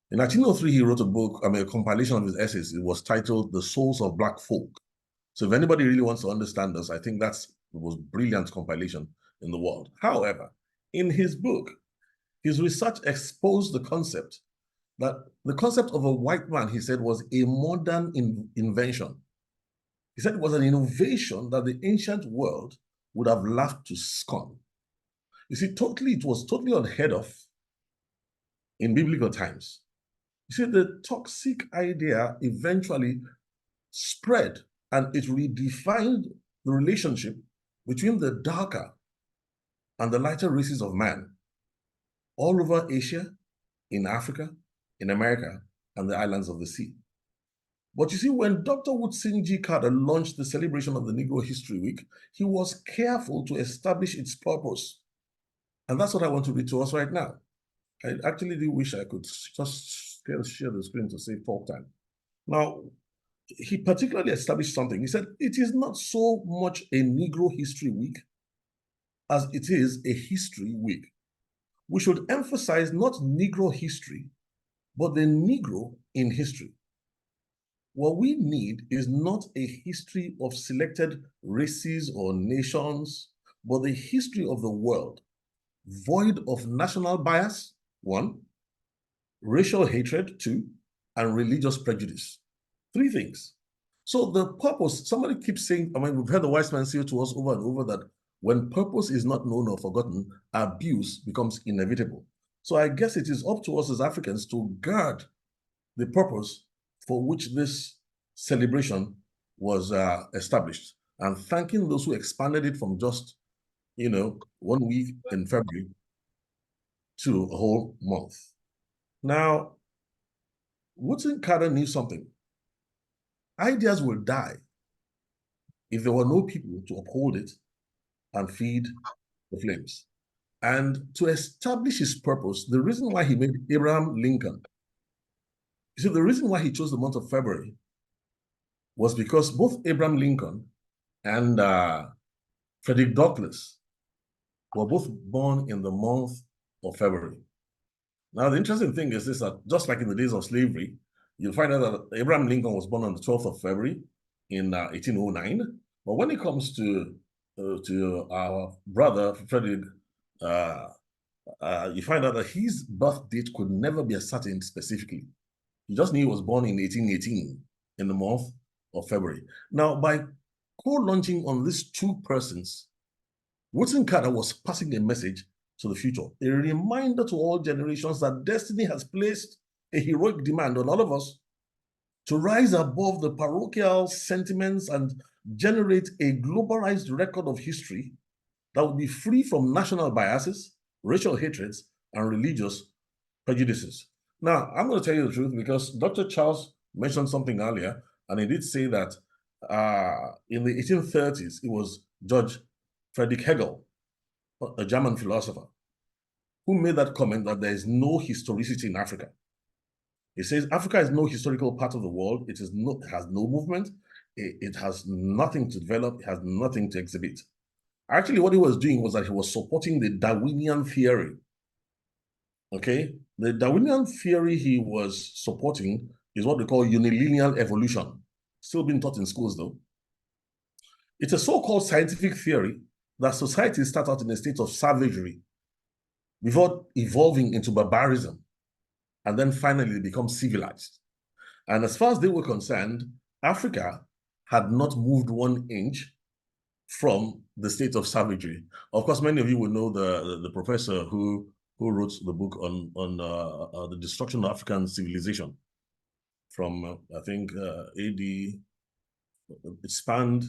In 1903, he wrote a book, a compilation of his essays. It was titled The Souls of Black Folk. So if anybody really wants to understand this, I think that's the most brilliant compilation in the world. However, in his book, his research exposed the concept that the concept of a white man, he said, was a modern invention. He said it was an innovation that the ancient world would have laughed to scorn. You see, it was totally unheard of in biblical times. You see, the toxic idea eventually spread and it redefined the relationship between the darker and the lighter races of man all over Asia, in Africa, in America, and the islands of the sea. But you see, when Dr. Woodson G. Carter launched the celebration of the Negro History Week, he was careful to establish its purpose. And that's what I want to read to us right now. I actually do wish I could just share the screen to save talk time. Now, he particularly established something. He said, it is not so much a Negro History Week as it is a history week. We should emphasize not Negro history, but the Negro in history. What we need is not a history of selected races or nations, but the history of the world, void of national bias, 1, racial hatred, 2, and religious prejudice. 3 things. So the purpose, somebody keeps saying, I mean, we've heard the wise man say to us over and over that when purpose is not known or forgotten, abuse becomes inevitable. So I guess it is up to us as Africans to guard the purpose for which this celebration was established, and thanking those who expanded it from just, 1 week in February to a whole month. Now, Woodson Carter knew something. Ideas will die if there were no people to uphold it and feed the flames. And to establish his purpose, the reason why he made Abraham Lincoln, you see, the reason why he chose the month of February was because both Abraham Lincoln and Frederick Douglass were both born in the month of February. Now, the interesting thing is this, that just like in the days of slavery, you'll find out that Abraham Lincoln was born on the 12th of February in 1809. But when it comes to our brother, Frederick, you find out that his birth date could never be ascertained specifically. He just knew he was born in 1818 in the month of February. Now, by co-launching on these 2 persons, Woodson Carter was passing a message to the future, a reminder to all generations that destiny has placed a heroic demand on all of us to rise above the parochial sentiments and generate a globalized record of history that will be free from national biases, racial hatreds, and religious prejudices. Now, I'm going to tell you the truth because Dr. Charles mentioned something earlier, and he did say that in the 1830s, it was Judge Friedrich Hegel, a German philosopher, who made that comment that there is no historicity in Africa. He says Africa is no historical part of the world. It has no movement. It has nothing to develop. It has nothing to exhibit. Actually, what he was doing was that he was supporting the Darwinian theory. Okay, the Darwinian theory he was supporting is what they call unilinear evolution. Still being taught in schools though. It's a so-called scientific theory that society starts out in a state of savagery before evolving into barbarism, and then finally become civilized. And as far as they were concerned, Africa had not moved 1 inch from the state of savagery. Of course, many of you will know the professor who wrote the book on the destruction of African civilization from, I think, AD. It spanned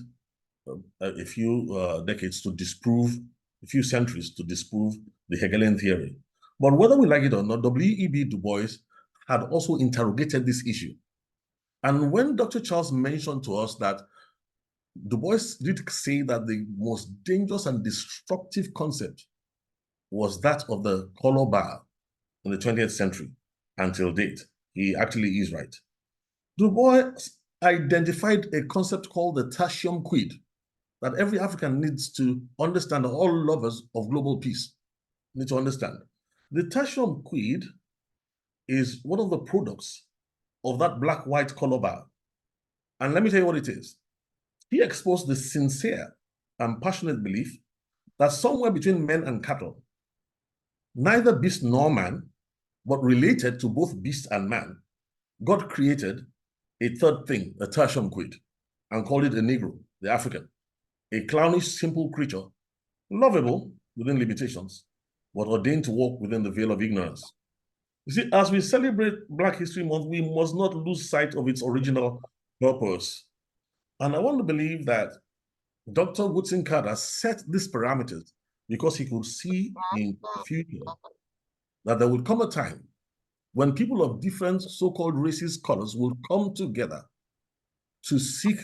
a few decades to disprove, a few centuries to disprove the Hegelian theory. But whether we like it or not, W.E.B. Du Bois had also interrogated this issue. And when Dr. Charles mentioned to us that Du Bois did say that the most dangerous and destructive concept was that of the color bar in the 20th century until date, he actually is right. Du Bois identified a concept called the tertium quid that every African needs to understand, all lovers of global peace need to understand. The tertium quid is one of the products of that black-white color bar. And let me tell you what it is. He exposed the sincere and passionate belief that somewhere between men and cattle, neither beast nor man, but related to both beast and man, God created a third thing, a tertium quid, and called it a Negro, the African, a clownish, simple creature, lovable within limitations, but ordained to walk within the veil of ignorance. You see, as we celebrate Black History Month, we must not lose sight of its original purpose. And I want to believe that Dr. Woodson Carter set these parameters because he could see in the future that there would come a time when people of different so-called racist colors will come together to seek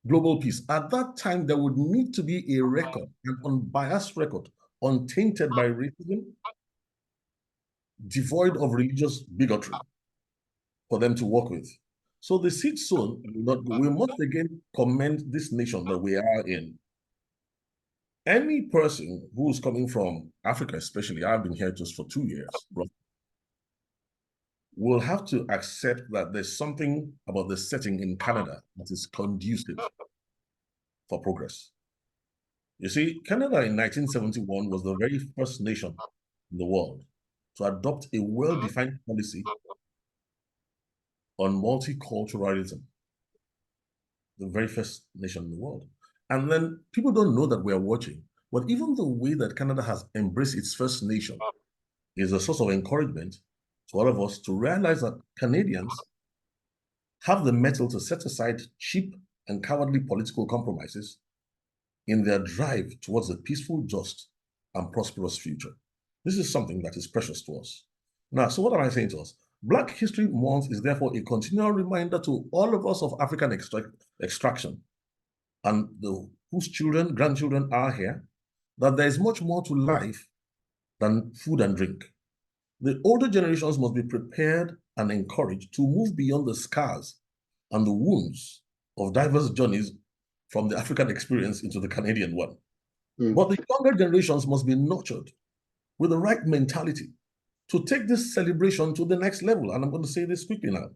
global peace. At that time, there would need to be a record, an unbiased record, untainted by racism, devoid of religious bigotry, for them to work with. So the seed sown, we must again commend this nation that we are in. Any person who is coming from Africa, especially, I've been here just for 2 years, will have to accept that there's something about the setting in Canada that is conducive for progress. You see, Canada in 1971 was the very first nation in the world to adopt a well-defined policy on multiculturalism, the very first nation in the world. And then people don't know that we're watching, but even the way that Canada has embraced its First Nation is a source of encouragement to all of us to realize that Canadians have the mettle to set aside cheap and cowardly political compromises in their drive towards a peaceful, just, and prosperous future. This is something that is precious to us. Now, so what am I saying to us? Black History Month is therefore a continual reminder to all of us of African extraction and whose children, grandchildren are here, that there is much more to life than food and drink. The older generations must be prepared and encouraged to move beyond the scars and the wounds of diverse journeys from the African experience into the Canadian one. But the younger generations must be nurtured with the right mentality to take this celebration to the next level. And I'm going to say this quickly now.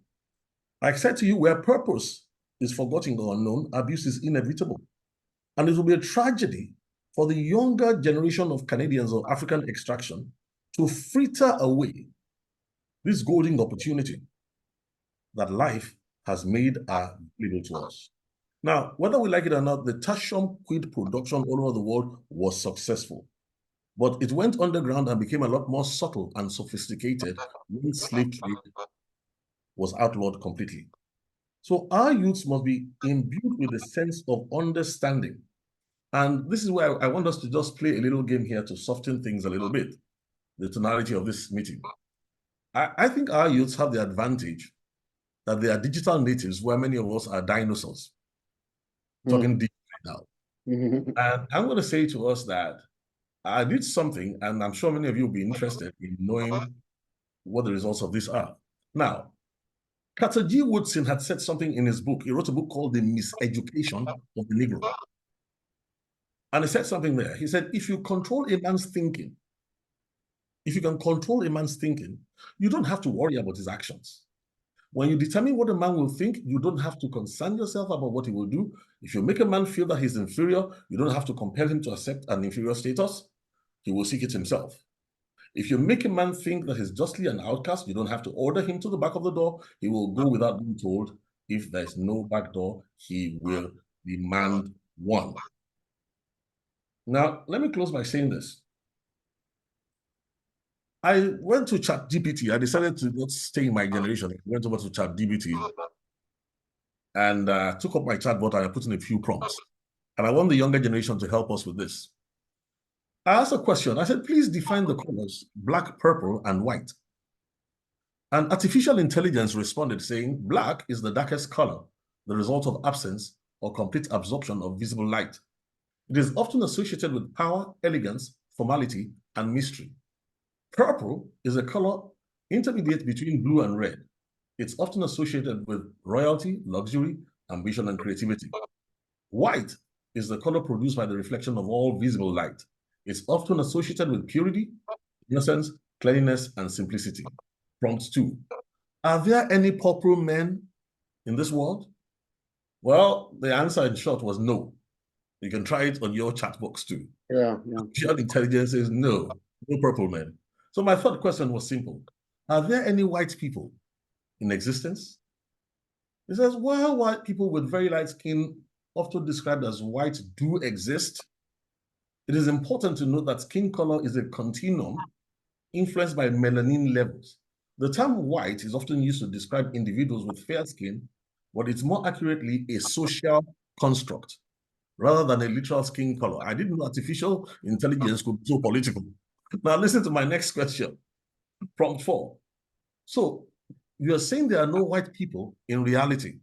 I said to you, where purpose is forgotten or unknown, abuse is inevitable. And it will be a tragedy for the younger generation of Canadians of African extraction to fritter away this golden opportunity that life has made available to us. Now, whether we like it or not, the tertium quid production all over the world was successful. But it went underground and became a lot more subtle and sophisticated when slave trade was outlawed completely. So our youths must be imbued with a sense of understanding. And this is where I want us to just play a little game here to soften things a little bit, the tonality of this meeting. I think our youths have the advantage that they are digital natives, where many of us are dinosaurs, talking digitally now. And I'm going to say to us that I did something, and I'm sure many of you will be interested in knowing what the results of this are. Now, Carter G. Woodson had said something in his book. He wrote a book called The Miseducation of the Negro. And he said something there. He said, if you control a man's thinking, if you can control a man's thinking, you don't have to worry about his actions. When you determine what a man will think, you don't have to concern yourself about what he will do. If you make a man feel that he's inferior, you don't have to compel him to accept an inferior status. He will seek it himself. If you make a man think that he's justly an outcast, you don't have to order him to the back of the door. He will go without being told. If there's no back door, he will demand one. Now, let me close by saying this. I went to ChatGPT. I decided to not stay in my generation. I went over to ChatGPT and took up my chatbot and I put in a few prompts. And I want the younger generation to help us with this. I asked a question. I said, please define the colors black, purple, and white. And artificial intelligence responded saying, black is the darkest color, the result of absence or complete absorption of visible light. It is often associated with power, elegance, formality, and mystery. Purple is a color intermediate between blue and red. It's often associated with royalty, luxury, ambition, and creativity. White is the color produced by the reflection of all visible light. It's often associated with purity, innocence, cleanliness, and simplicity. Prompt 2. Are there any purple men in this world? Well, the answer in short was no. You can try it on your chat box too. Yeah. Artificial intelligence is no purple men. So my third question was simple. Are there any white people in existence? It says, well, white people with very light skin, often described as white, do exist. It is important to note that skin color is a continuum influenced by melanin levels. The term white is often used to describe individuals with fair skin, but it's more accurately a social construct rather than a literal skin color. I didn't know artificial intelligence could be so political. Now listen to my next question. Prompt 4. So you're saying there are no white people in reality.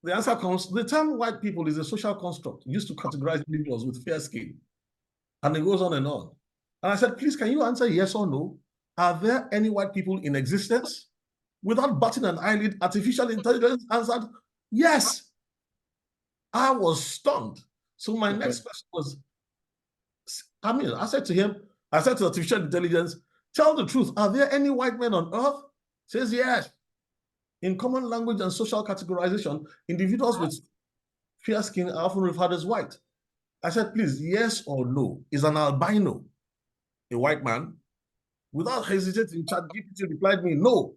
The answer comes, the term white people is a social construct used to categorize individuals with fair skin. And it goes on and on. And I said, please, can you answer yes or no? Are there any white people in existence? Without batting an eyelid, artificial intelligence answered, yes. I was stunned. So my next question was, I said to artificial intelligence, tell the truth, are there any white men on earth? Says yes. In common language and social categorization, individuals with fair skin are often referred as white. I said, please, yes or no. Is an albino a white man? Without hesitating, ChatGPT replied me, no.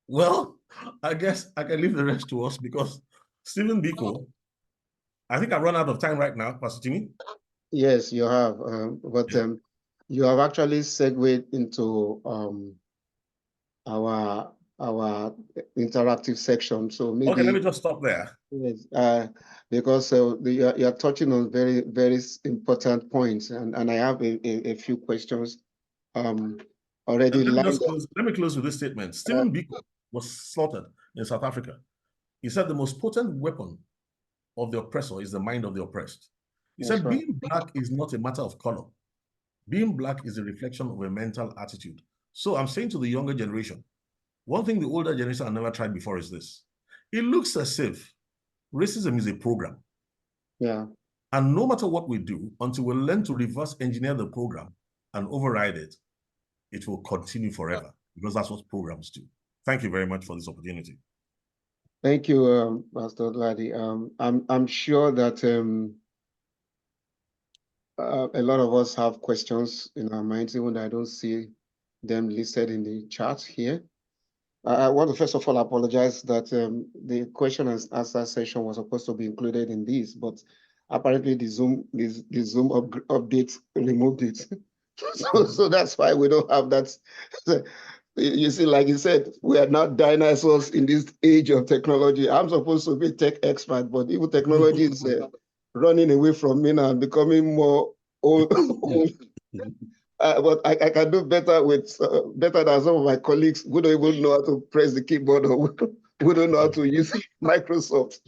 Well, I guess I can leave the rest to us because Stephen Biko, I think I've run out of time right now, Pastor Timmy. Yes, you have. But you have actually segued into our interactive section. So maybe okay, let me just stop there. Yes, because you're touching on very, very important points, and I have a few questions already lined up. Let me close with this statement. Stephen Biko was slaughtered in South Africa. He said the most potent weapon of the oppressor is the mind of the oppressed. He said being black is not a matter of color. Being black is a reflection of a mental attitude. So I'm saying to the younger generation, one thing the older generation have never tried before is this. It looks as if racism is a program. Yeah. And no matter what we do, until we learn to reverse engineer the program and override it, it will continue forever because that's what programs do. Thank you very much for this opportunity. Thank you, Pastor Glady. I'm sure that a lot of us have questions in our minds, even though I don't see them listed in the chat here. I want to first of all apologize that the question and answer session was supposed to be included in this, but apparently the Zoom update removed it. so that's why we don't have that. You see, like you said, we are not dinosaurs in this age of technology. I'm supposed to be a tech expert, but even technology is running away from me now and becoming more old. But I can do better with better than some of my colleagues who don't even know how to press the keyboard or who don't know how to use Microsoft.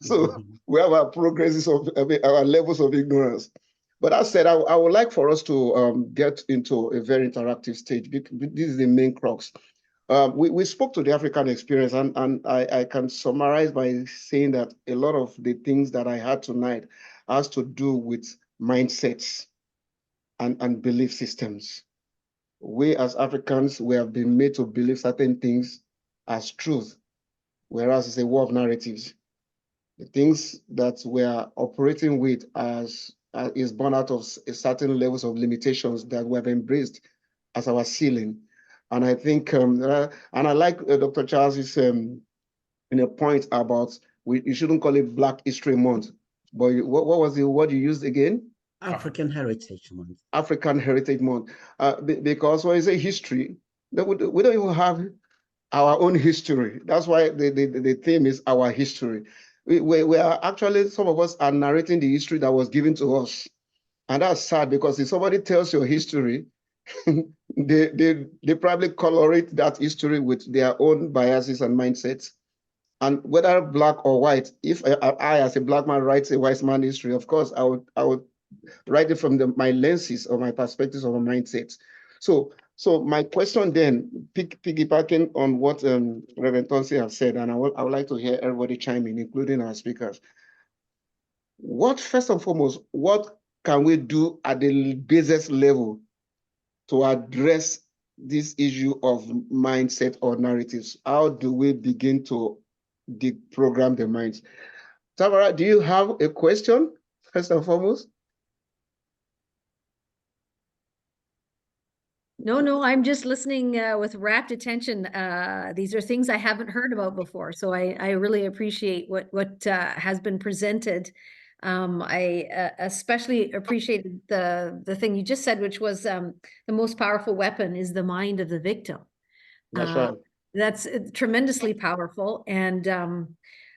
So we have our progresses of our levels of ignorance. But as said, I would like for us to get into a very interactive stage. This is the main crux. We spoke to the African experience, and I can summarize by saying that a lot of the things that I had tonight has to do with mindsets and belief systems. We as Africans, we have been made to believe certain things as truth, whereas it's a war of narratives. The things that we are operating with is born out of a certain levels of limitations that we have embraced as our ceiling. And I think, and I like Dr. Charles's in a point about you shouldn't call it Black History Month, but what was the word you used again? African Heritage Month. African Heritage Month, because when you say history, we don't even have our own history. That's why the theme is our history. We are actually, some of us are narrating the history that was given to us. And that's sad, because if somebody tells your history, they probably colorate that history with their own biases and mindsets. And whether Black or white, if I as a Black man writes a white man history, of course, I would write it from my lenses or my perspectives or my mindsets. So my question then, piggybacking on what Reverend Tonsi has said, and I would like to hear everybody chime in, including our speakers. First and foremost, what can we do at the basis level to address this issue of mindset or narratives? How do we begin to deprogram the minds? Tamara, do you have a question, first and foremost? No, I'm just listening with rapt attention. These are things I haven't heard about before, so I really appreciate what has been presented. I especially appreciated the thing you just said, which was the most powerful weapon is the mind of the victim. That's right. That's tremendously powerful, and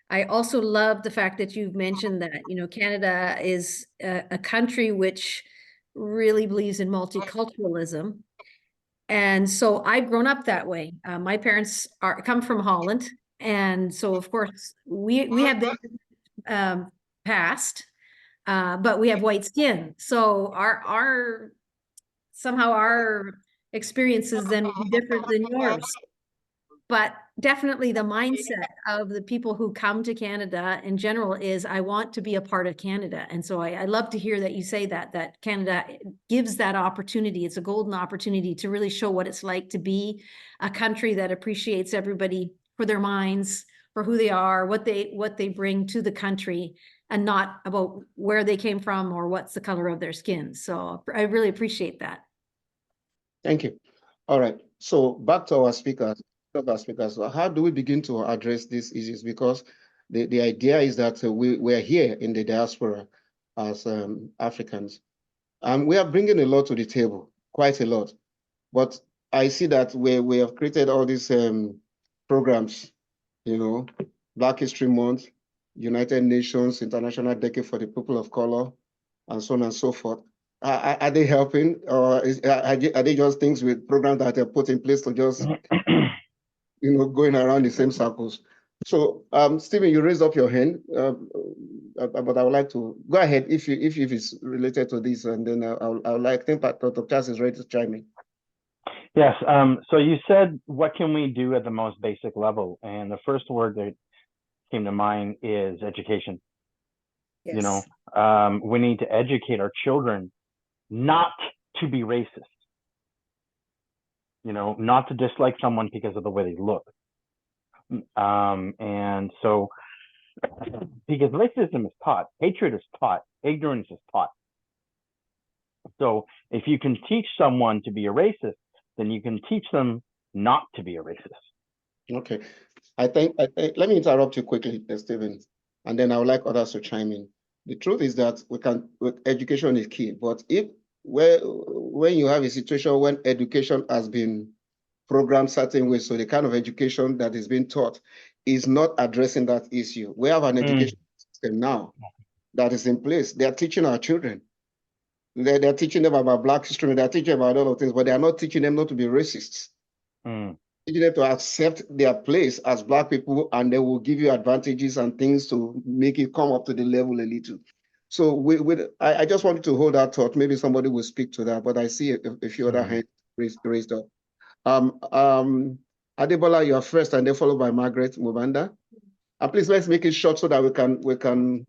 I also love the fact that you've mentioned that Canada is a country which really believes in multiculturalism. And so I've grown up that way. My parents come from Holland, and so of course we have the past, but we have white skin. So somehow our experiences then will be different than yours. But definitely the mindset of the people who come to Canada in general is, I want to be a part of Canada. And so I love to hear that you say that Canada gives that opportunity. It's a golden opportunity to really show what it's like to be a country that appreciates everybody for their minds, for who they are, what they bring to the country, and not about where they came from or what's the color of their skin. So I really appreciate that. Thank you. All right. So back to our speakers. So how do we begin to address these issues? Because the idea is that we're here in the diaspora as Africans, and we are bringing a lot to the table, quite a lot. But I see that we have created all these programs, Black History Month, United Nations International Decade for the People of Color, and so on and so forth. Are they helping, or are they just things with programs that are put in place to just going around the same circles? So, Stephen, you raised up your hand, but I would like to go ahead if it's related to this, and then I think Dr. Charles is ready to chime in. Yes. So you said, what can we do at the most basic level? And the first word that came to mind is education. Yes. We need to educate our children not to be racist. Not to dislike someone because of the way they look. And so, because racism is taught, hatred is taught, ignorance is taught. So if you can teach someone to be a racist, then you can teach them not to be a racist. Okay. I think let me interrupt you quickly, Stephen, and then I would like others to chime in. The truth is that education is key, but when you have a situation when education has been programmed certain ways, so the kind of education that is being taught is not addressing that issue. We have an education system now that is in place. They are teaching our children. They're teaching them about Black history. They're teaching about all of things, but they are not teaching them not to be racists. Teaching them to accept their place as Black people, and they will give you advantages and things to make it come up to the level a little. So I just wanted to hold that thought. Maybe somebody will speak to that, but I see a few other hands raised up. Adebola, you are first, and then followed by Margaret Mubanda. And please let's make it short so that we can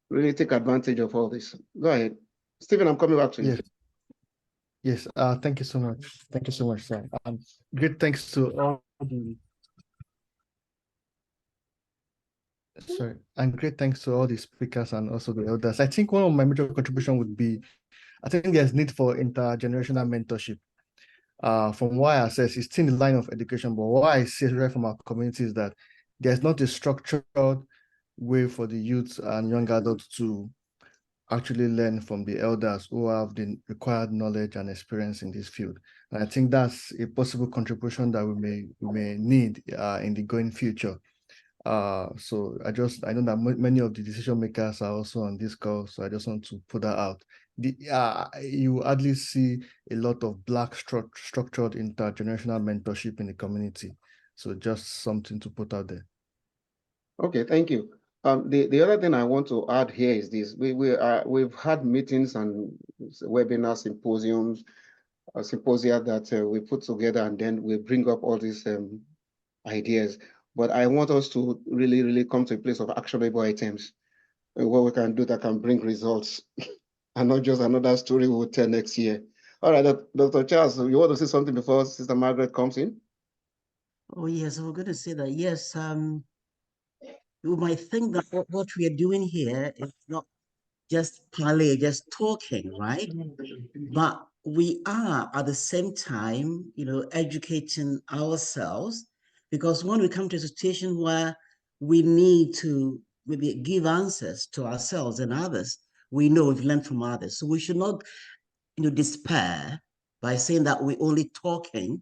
really take advantage of all this. Go ahead, Stephen. I'm coming back to you. Yes. Thank you so much. Thank you so much, sir. Great thanks to all the great thanks to all the speakers and also the elders. I think one of my major contribution would be, I think there's need for intergenerational mentorship. From what I assess, it's still in the line of education, but what I see right from our community is that there's not a structured way for the youth and young adults to actually learn from the elders who have the required knowledge and experience in this field. And I think that's a possible contribution that we may need in the going future. So I know that many of the decision makers are also on this call, so I just want to put that out. You hardly see a lot of Black structured intergenerational mentorship in the community. So just something to put out there. Okay, thank you. The other thing I want to add here is this: we've had meetings and webinar symposiums, symposia that we put together, and then we bring up all these ideas. But I want us to really come to a place of actionable items, what we can do that can bring results, and not just another story we'll tell next year. All right, Dr. Charles, you want to say something before Sister Margaret comes in? Oh yes, we're going to say that. Yes, you might think that what we are doing here is not just parley, just talking, right? But we are at the same time, educating ourselves, because when we come to a situation where we need to maybe give answers to ourselves and others, we know we've learned from others. So we should not, despair by saying that we're only talking.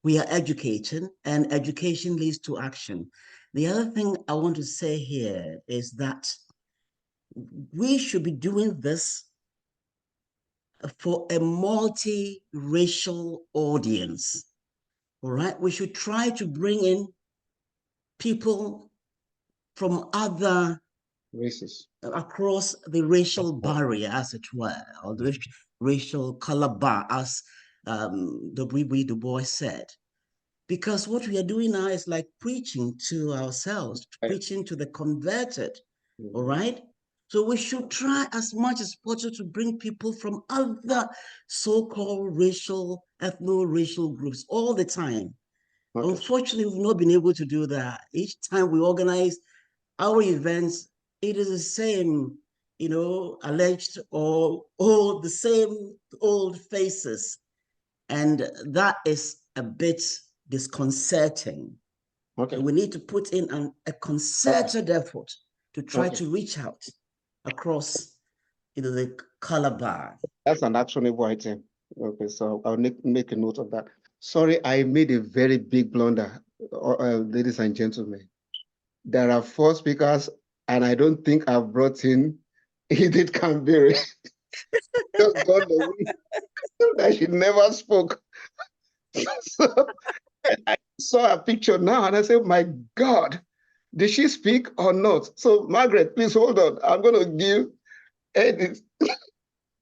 We are educating, and education leads to action. The other thing I want to say here is that we should be doing this for a multi-racial audience, all right? We should try to bring in people from other races across the racial barrier, as it were, or the racial color bar, as W.B. Du Bois said. Because what we are doing now is like preaching to ourselves, preaching to the converted, all right? So we should try as much as possible to bring people from other so-called racial, ethno-racial groups all the time. Okay. Unfortunately, we've not been able to do that. Each time we organize our events, it is the same, alleged or the same old faces. And that is a bit disconcerting. Okay. So we need to put in a concerted effort to try to reach out across the color bar. That's an actionable item. Okay, so I'll make a note of that. Sorry, I made a very big blunder, ladies and gentlemen. There are 4 speakers, and I don't think I've brought in Edith Canberra. Just gone away. That she never spoke. So I saw a picture now, and I said, my God, did she speak or not? So Margaret, please hold on. I'm going to give Edith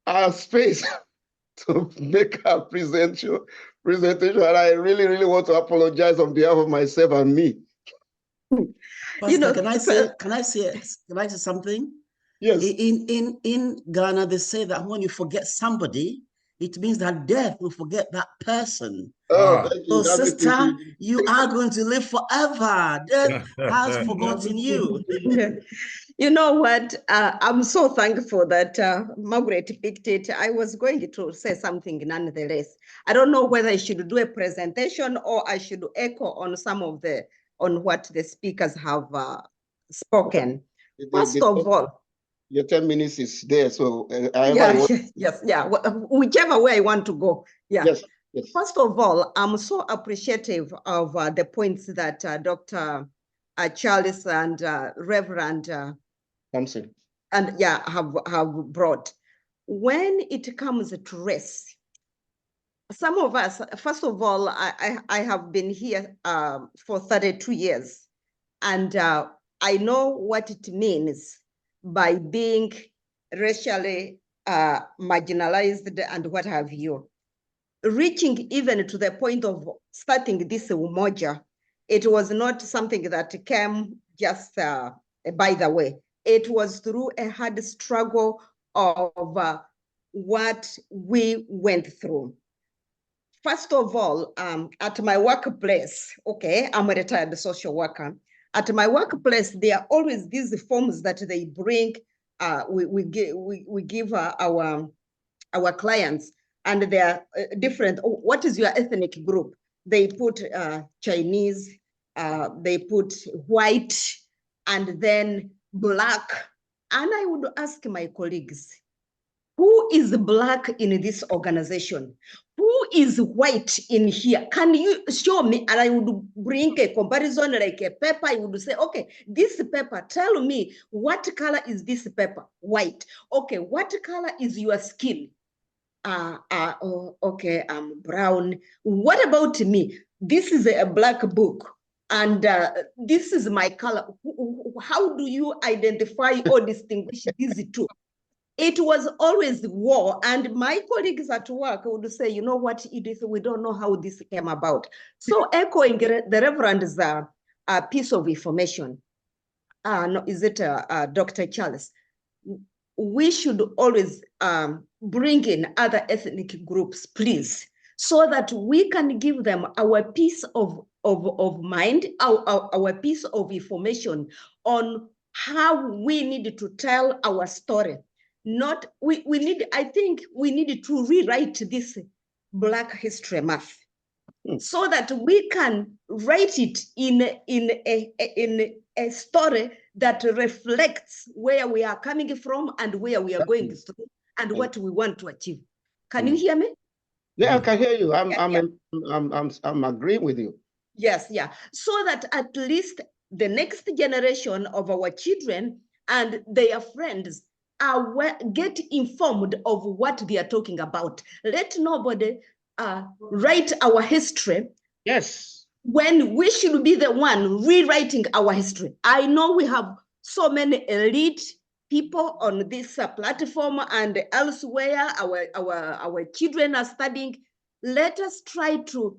our space to make her presentation, and I really want to apologize on behalf of myself and me. Pastor, can I say something? Yes. In Ghana, they say that when you forget somebody, it means that death will forget that person. Oh, thank you. So, sister, you are going to live forever. Death has forgotten you. You know what? I'm so thankful that Margaret picked it. I was going to say something nonetheless. I don't know whether I should do a presentation or I should echo on on what the speakers have spoken. First of all, your 10 minutes is there, so whichever way I want to go. Yeah. Yes. First of all, I'm so appreciative of the points that Dr. Charles and Reverend Thompson have brought. When it comes to race, some of us, first of all, I have been here for 32 years, and I know what it means by being racially marginalized and what have you. Reaching even to the point of starting this Umoja, it was not something that came just by the way. It was through a hard struggle of what we went through. First of all, at my workplace, okay, I'm a retired social worker. At my workplace, there are always these forms that they bring. We give our clients, and they are different. What is your ethnic group? They put Chinese, they put white, and then black. And I would ask my colleagues, who is black in this organization? Who is white in here? Can you show me? And I would bring a comparison like a paper. I would say, okay, this paper, tell me what color is this paper? White. Okay, what color is your skin? Okay, I'm brown. What about me? This is a black book, and this is my color. How do you identify or distinguish these two? It was always war, and my colleagues at work would say, you know what, Edith, we don't know how this came about. So echoing the Reverend's piece of information, no, is it Dr. Charles? We should always bring in other ethnic groups, please, so that we can give them our piece of mind, our piece of information on how we need to tell our story. Not I think we need to rewrite this Black History Month so that we can write it in a story that reflects where we are coming from and where we are going through and what we want to achieve. Can you hear me? Yeah, I can hear you. I'm agreeing with you. Yes, yeah. So that at least the next generation of our children and their friends get informed of what they are talking about. Let nobody write our history. Yes. When we should be the one rewriting our history. I know we have so many elite people on this platform and elsewhere. Our children are studying. Let us try to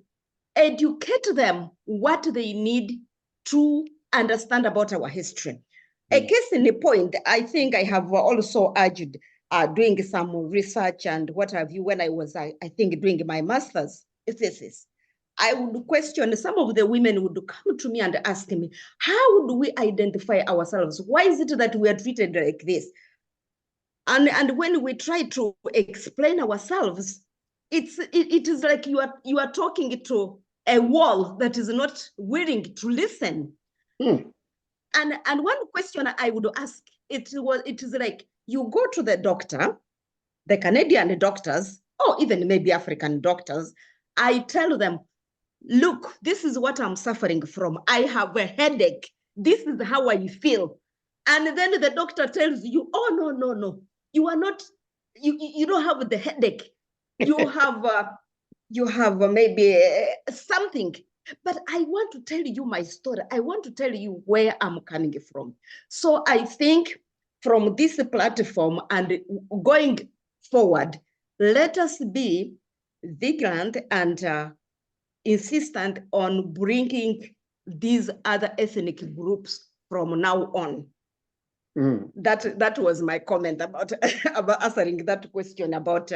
educate them what they need to understand about our history. A case in the point, I think I have also urged doing some research and what have you when I was, I think, doing my master's thesis. I would question, some of the women would come to me and ask me, how do we identify ourselves? Why is it that we are treated like this? And when we try to explain ourselves, it is like you are talking to a wall that is not willing to listen. And one question I would ask, it is like, you go to the doctor, the Canadian doctors, or even maybe African doctors, I tell them, look, this is what I'm suffering from. I have a headache. This is how I feel. And then the doctor tells you, oh, no. You are not, you don't have the headache. You have maybe something. But I want to tell you my story. I want to tell you where I'm coming from. So I think from this platform and going forward, let us be vigilant and insistent on bringing these other ethnic groups from now on. That was my comment about answering that question about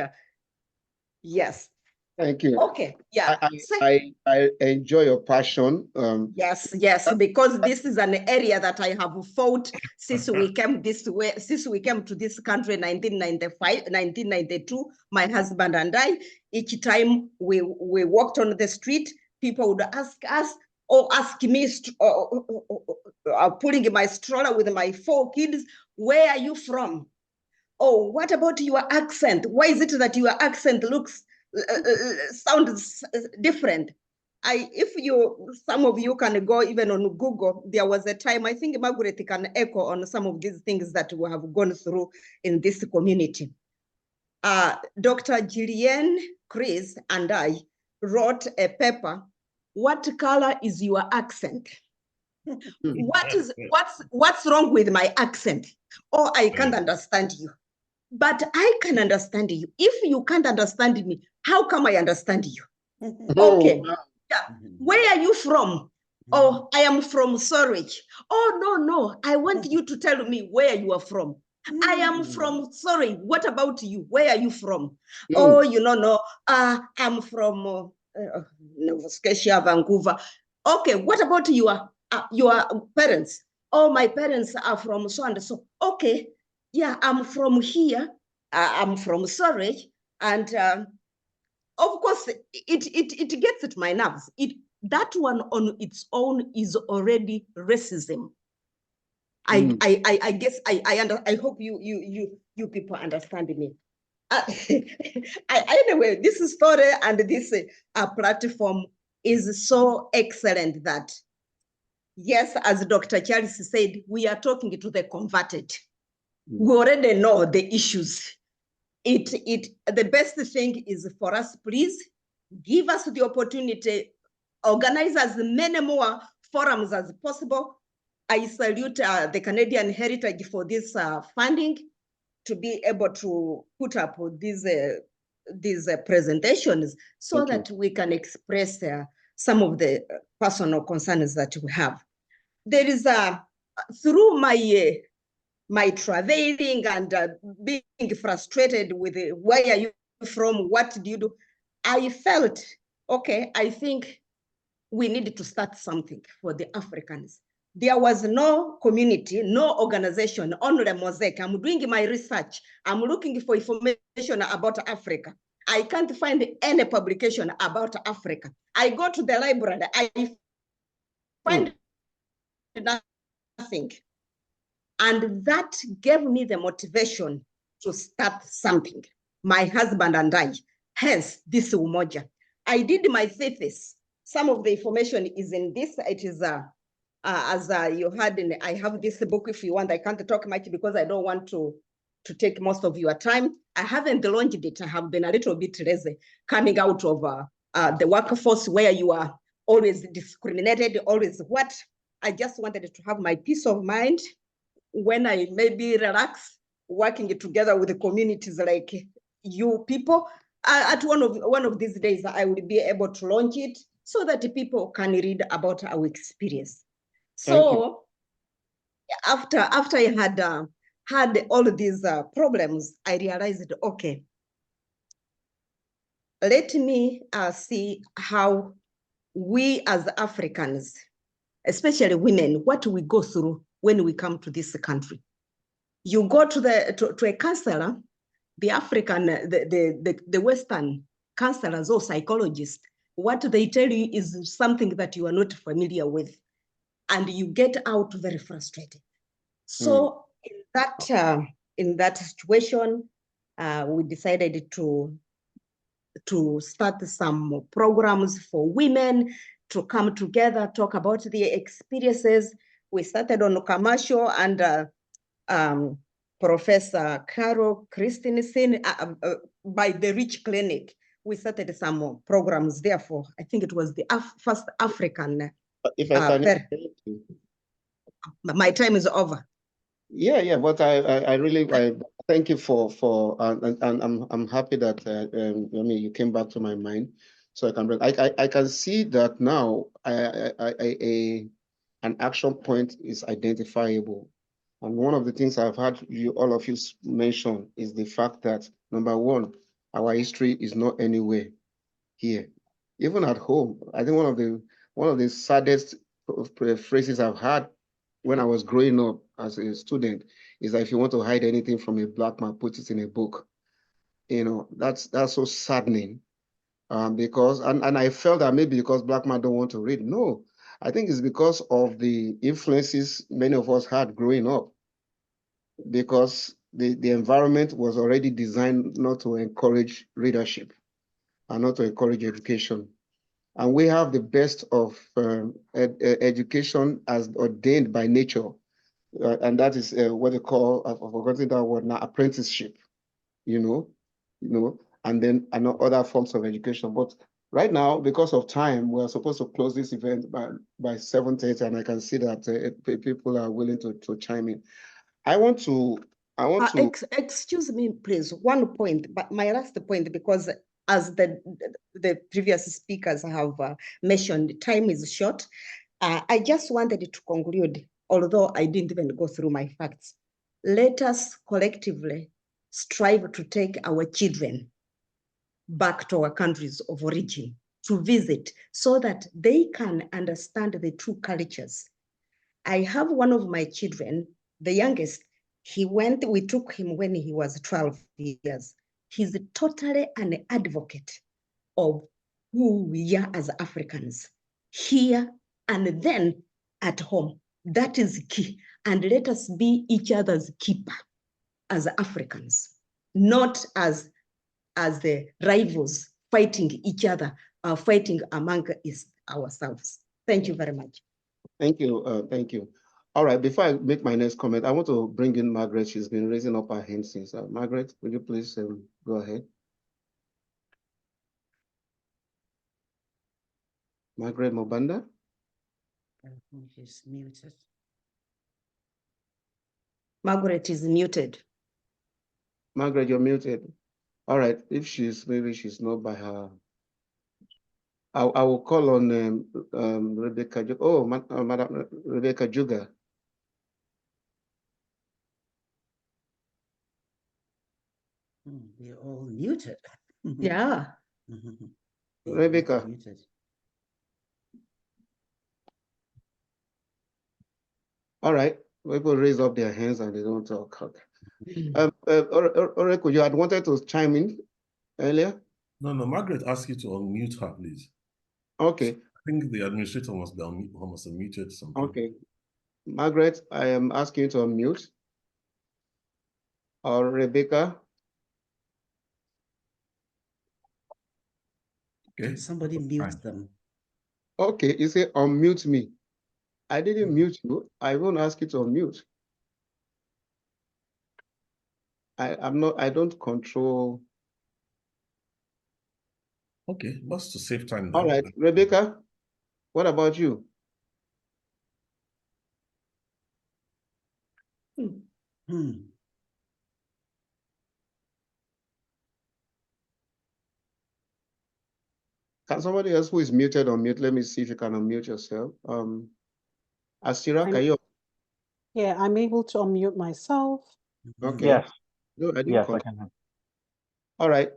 yes. Thank you. Okay, yeah. I enjoy your passion. Yes, because this is an area that I have fought since we came this way, since we came to this country in 1992, my husband and I. Each time we walked on the street, people would ask us or ask me, pulling my stroller with my 4 kids, where are you from? Oh, what about your accent? Why is it that your accent sounds different? Some of you can go even on Google. There was a time, I think Margaret can echo on some of these things that we have gone through in this community. Dr. Gillian Chris and I wrote a paper, what color is your accent? What's wrong with my accent? Oh, I can't understand you. but I can understand you. If you can't understand me, how come I understand you? Okay. Yeah. Where are you from? Oh, I am from Surrey. Oh, no. I want you to tell me where you are from. I am from Surrey. What about you? Where are you from? Oh, no. I'm from Nova Scotia, Vancouver. Okay, what about your parents? Oh, my parents are from so and so. Okay, yeah, I'm from here. I'm from Surrey. And of course, it gets at my nerves. That one on its own is already racism. I guess I hope you people understand me. Anyway, this story and this platform is so excellent that, yes, as Dr. Charles said, we are talking to the converted. We already know the issues. The best thing is for us, please give us the opportunity, organize as many more forums as possible. I salute the Canadian Heritage for this funding to be able to put up these presentations so that we can express some of the personal concerns that we have. There is through my traveling and being frustrated with where are you from, what do you do, I felt, okay, I think we needed to start something for the Africans. There was no community, no organization, only mosaic. I'm doing my research. I'm looking for information about Africa. I can't find any publication about Africa. I go to the library, I find nothing. And that gave me the motivation to start something, my husband and I, hence this Umoja. I did my thesis. Some of the information is in this. It is, as you heard, I have this book if you want. I can't talk much because I don't want to take most of your time. I haven't launched it. I have been a little bit lazy coming out of the workforce where you are always discriminated, always what? I just wanted to have my peace of mind when I maybe relax, working together with the communities like you people. At one of these days, I will be able to launch it so that people can read about our experience. So after I had all of these problems, I realized, okay, let me see how we as Africans, especially women, what we go through when we come to this country. You go to a counselor, the African, the Western counselors or psychologists, what they tell you is something that you are not familiar with, and you get out very frustrated. So in that situation, we decided to start some programs for women to come together, talk about their experiences. We started on commercial and Professor Carol Christensen by the Rich Clinic. We started some programs. Therefore, I think it was the first African. If I can, my time is over. Yeah, but I really thank you for and I'm happy that I mean you came back to my mind, so I can see that now an action point is identifiable. And one of the things I've had all of you mention is the fact that, number one, our history is not anywhere here. Even at home, I think one of the saddest phrases I've had when I was growing up as a student is that if you want to hide anything from a black man, put it in a book. You know, that's so saddening. Because I felt that maybe because black men don't want to read. No, I think it's because of the influences many of us had growing up, because the environment was already designed not to encourage readership and not to encourage education. And we have the best of education as ordained by nature. And that is what they call, I've forgotten that word now, apprenticeship, you know, and then other forms of education. But right now, because of time, we're supposed to close this event by 7:30, and I can see that people are willing to chime in. I want to I want to. Excuse me, please, one point, but my last point, because as the previous speakers have mentioned, time is short. I just wanted to conclude, although I didn't even go through my facts. Let us collectively strive to take our children back to our countries of origin to visit so that they can understand the true cultures. I have one of my children, the youngest, we took him when he was 12 years. He's totally an advocate of who we are as Africans, here and then at home. That is key. And let us be each other's keeper as Africans, not as the rivals fighting each other, fighting among ourselves. Thank you very much. Thank you. Thank you. All right, before I make my next comment, I want to bring in Margaret. She's been raising up her hand since. Margaret, will you please go ahead? Margaret Mobanda? I think she's muted. Margaret is muted. Margaret, you're muted. All right, if maybe she's not by her. I will call on Rebecca. Oh, Madam Rebecca Juga. We're all muted. Yeah. Rebecca. Muted. All right, people raise up their hands and they don't talk. Oreko, you had wanted to chime in earlier? No, Margaret asked you to unmute her, please. Okay. I think the administrator must have muted something. Okay. Margaret, I am asking you to unmute. Or Rebecca. Okay. Can somebody mute them? Okay, you say unmute me. I didn't mute you. I won't ask you to unmute. I don't control. Okay, what's to save time now? All right, Rebecca, what about you? Can somebody else who is muted unmute? Let me see if you can unmute yourself. Asira, can you? Yeah, I'm able to unmute myself. Okay. Yes. No, I didn't. Yes, I can. All right.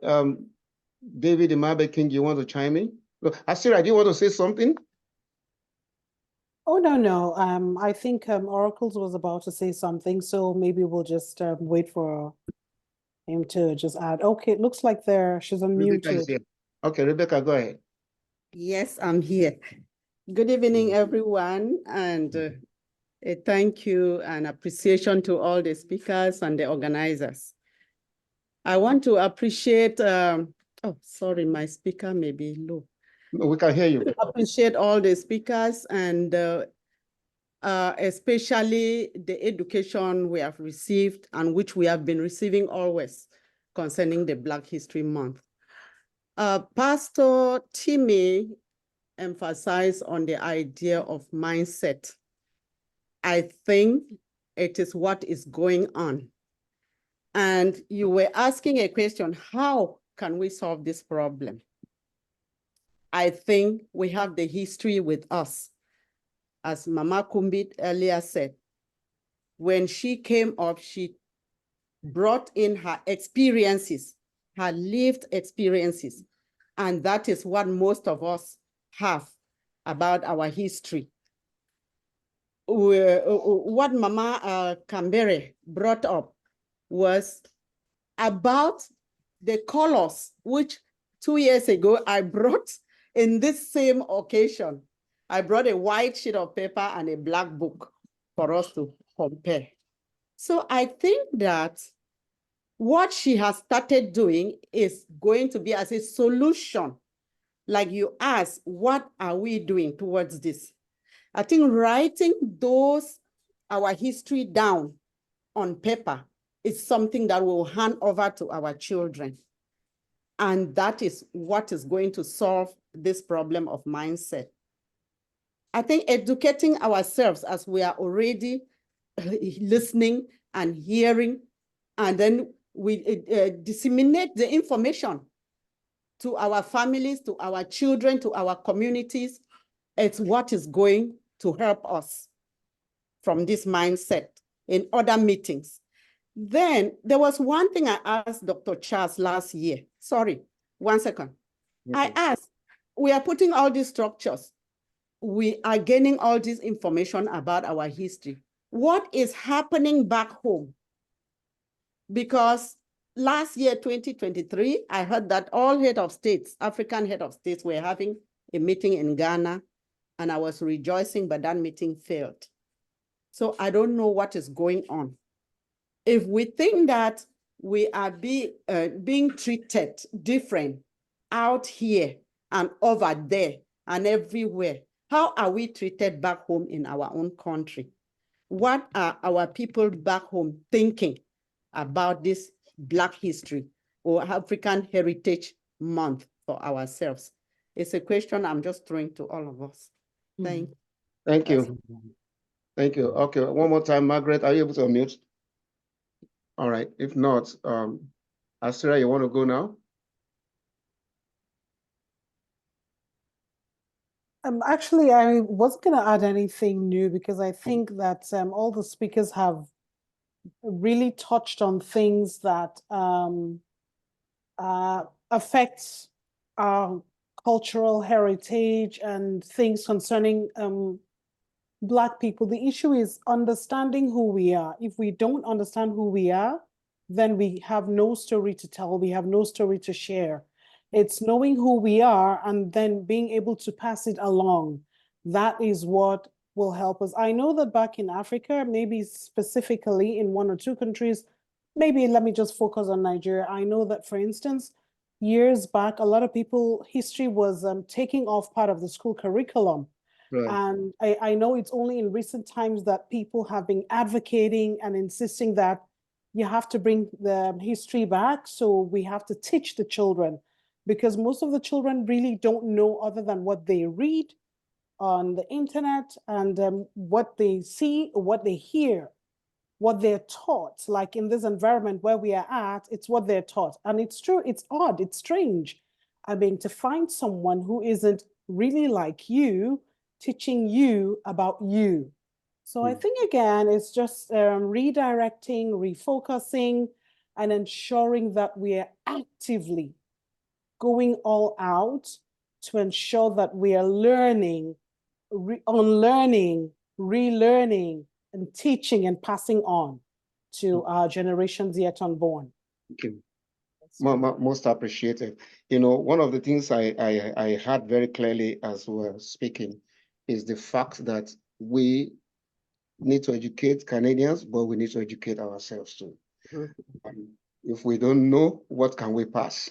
David Imabe King, you want to chime in? Look, Asira, do you want to say something? Oh, no. I think Oracles was about to say something, so maybe we'll just wait for him to just add. Okay, it looks like she's unmuted. Rebecca is here. Okay, Rebecca, go ahead. Yes, I'm here. Good evening, everyone, and a thank you and appreciation to all the speakers and the organizers. I want to appreciate, oh, sorry, my speaker may be low. No, we can hear you. Appreciate all the speakers and especially the education we have received and which we have been receiving always concerning the Black History Month. Pastor Timmy emphasized on the idea of mindset. I think it is what is going on. And you were asking a question, how can we solve this problem? I think we have the history with us. As Mama Kumbit earlier said, when she came up, she brought in her experiences, her lived experiences. And that is what most of us have about our history. What Mama Kambere brought up was about the colors, which 2 years ago I brought in this same occasion. I brought a white sheet of paper and a black book for us to compare. So I think that what she has started doing is going to be as a solution. Like you asked, what are we doing towards this? I think writing our history down on paper is something that we'll hand over to our children. And that is what is going to solve this problem of mindset. I think educating ourselves as we are already listening and hearing and then we disseminate the information to our families, to our children, to our communities. It's what is going to help us from this mindset in other meetings. Then there was one thing I asked Dr. Charles last year. Sorry, 1 second. Okay. I asked, we are putting all these structures. We are gaining all this information about our history. What is happening back home? Because last year, 2023, I heard that all head of states, African head of states, were having a meeting in Ghana, and I was rejoicing, but that meeting failed. So I don't know what is going on. If we think that we are being treated different out here and over there and everywhere, how are we treated back home in our own country? What are our people back home thinking about this Black History or African Heritage Month for ourselves? It's a question I'm just throwing to all of us. Thank you. Thank you. Thank you. Okay, one more time, Margaret, are you able to unmute? All right, if not, Asira, you want to go now? Actually, I wasn't going to add anything new because I think that all the speakers have really touched on things that affect our cultural heritage and things concerning Black people. The issue is understanding who we are. If we don't understand who we are, then we have no story to tell. We have no story to share. It's knowing who we are and then being able to pass it along. That is what will help us. I know that back in Africa, maybe specifically in 1 or 2 countries, maybe let me just focus on Nigeria. I know that, for instance, years back, a lot of people, history was taking off part of the school curriculum. Right. And I know it's only in recent times that people have been advocating and insisting that you have to bring the history back. So we have to teach the children, because most of the children really don't know other than what they read on the internet and what they see, what they hear, what they're taught. Like in this environment where we are at, it's what they're taught. And it's true, it's odd, it's strange. I mean, to find someone who isn't really like you, teaching you about you. So I think, again, it's just redirecting, refocusing, and ensuring that we are actively going all out to ensure that we are learning, unlearning, relearning, and teaching and passing on to our generations yet unborn. Thank you. Most appreciated. You know, one of the things I heard very clearly as we were speaking is the fact that we need to educate Canadians, but we need to educate ourselves too. If we don't know, what can we pass?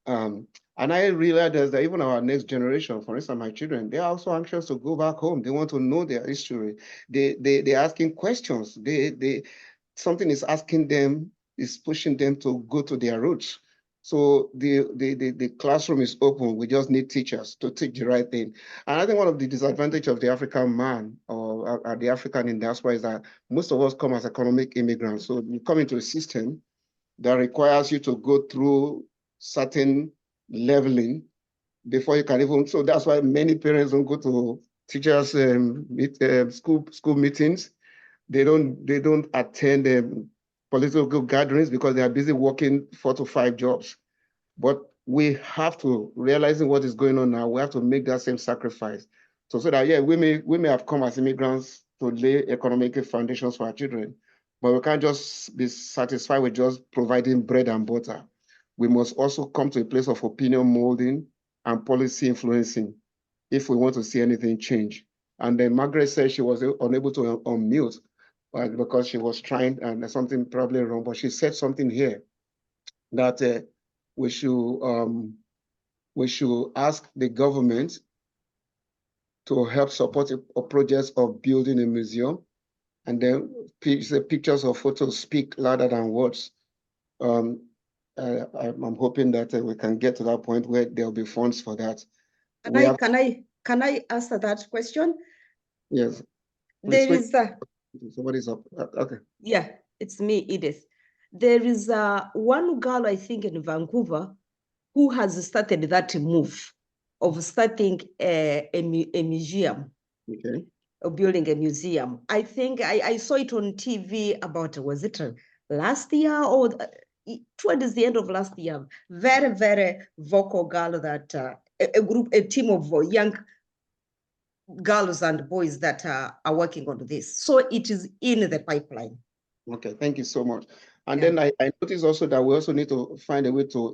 And I realized that even our next generation, for instance, my children, they're also anxious to go back home. They want to know their history. They're asking questions. Something is asking them, is pushing them to go to their roots. So the classroom is open. We just need teachers to teach the right thing. And I think one of the disadvantages of the African man or the African in diaspora is that most of us come as economic immigrants. So you come into a system that requires you to go through certain leveling before you can even. So that's why many parents don't go to teachers' school meetings. They don't attend political gatherings because they are busy working 4 to 5 jobs. But we have to, realizing what is going on now, we have to make that same sacrifice. So that, yeah, we may have come as immigrants to lay economic foundations for our children, but we can't just be satisfied with just providing bread and butter. We must also come to a place of opinion molding and policy influencing if we want to see anything change. And then Margaret said she was unable to unmute because she was trying and something probably wrong, but she said something here that we should ask the government to help support a project of building a museum, and then pictures or photos speak louder than words. I'm hoping that we can get to that point where there'll be funds for that. Can I answer that question? Yes. There is somebody's up. Okay. Yeah, it's me, Edith. There is one girl, I think, in Vancouver, who has started that move of starting a museum. Okay. Of building a museum. I think I saw it on TV about, was it last year or towards the end of last year? Very, very vocal girl that a team of young girls and boys that are working on this. So it is in the pipeline. Okay, thank you so much. And Yeah. then I noticed also that we also need to find a way to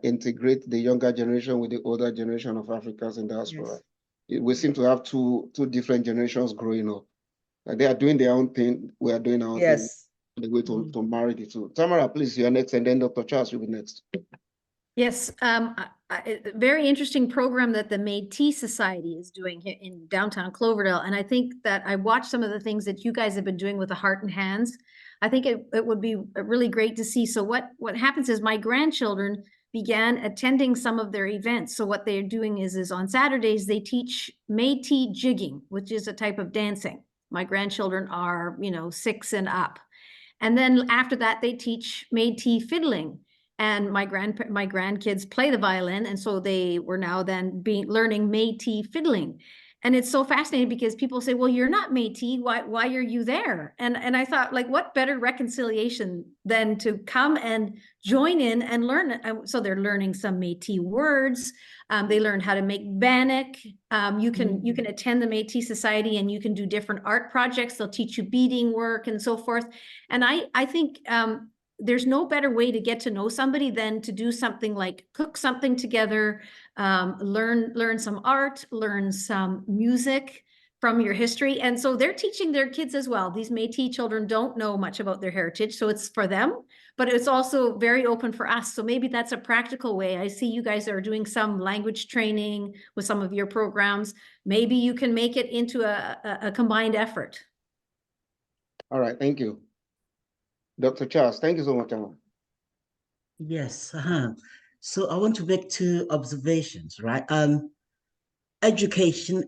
integrate the younger generation with the older generation of Africans in diaspora. We seem to have two different generations growing up. They are doing their own thing. We are doing our own thing. Yes. The way to marry the two. Tamara, please, you're next, and then Dr. Charles will be next. Yes, a very interesting program that the Métis Society is doing here in downtown Cloverdale. And I think that I watched some of the things that you guys have been doing with the Heart and Hands. I think it would be really great to see. So what happens is my grandchildren began attending some of their events. So what they're doing is on Saturdays, they teach Métis jigging, which is a type of dancing. My grandchildren are, 6 and up. And then after that, they teach Métis fiddling. And my grandkids play the violin, and so they were now then learning Métis fiddling. And it's so fascinating because people say, well, you're not Métis, why are you there? And I thought, like, what better reconciliation than to come and join in and learn. So they're learning some Métis words. They learn how to make bannock. You can attend the Métis Society and you can do different art projects. They'll teach you beading work and so forth. And I think there's no better way to get to know somebody than to do something like cook something together, learn some art, learn some music from your history. And so they're teaching their kids as well. These Métis children don't know much about their heritage, so it's for them, but it's also very open for us. So maybe that's a practical way. I see you guys are doing some language training with some of your programs. Maybe you can make it into a combined effort. All right, thank you. Dr. Charles, thank you so much, Tamara. Yes. So I want to make two observations, right? Educating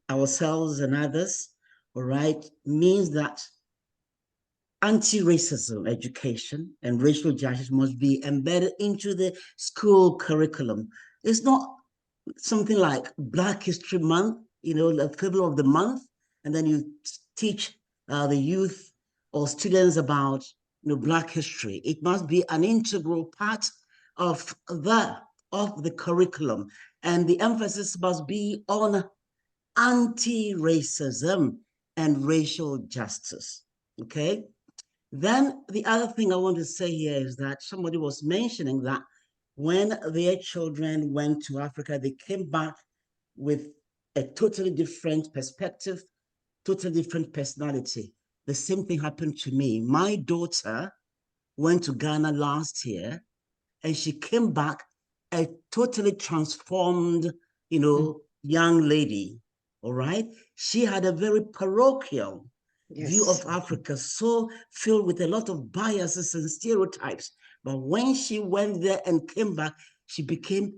ourselves and others, all right, means that anti-racism education and racial justice must be embedded into the school curriculum. It's not something like Black History Month, the equivalent of the month, and then you teach the youth or students about Black history. It must be an integral part of the curriculum, and the emphasis must be on anti-racism and racial justice. Okay. Then the other thing I want to say here is that somebody was mentioning that when their children went to Africa, they came back with a totally different perspective, totally different personality. The same thing happened to me. My daughter went to Ghana last year, and she came back a totally transformed, young lady, all right? She had a very parochial view of Africa, so filled with a lot of biases and stereotypes. But when she went there and came back, she became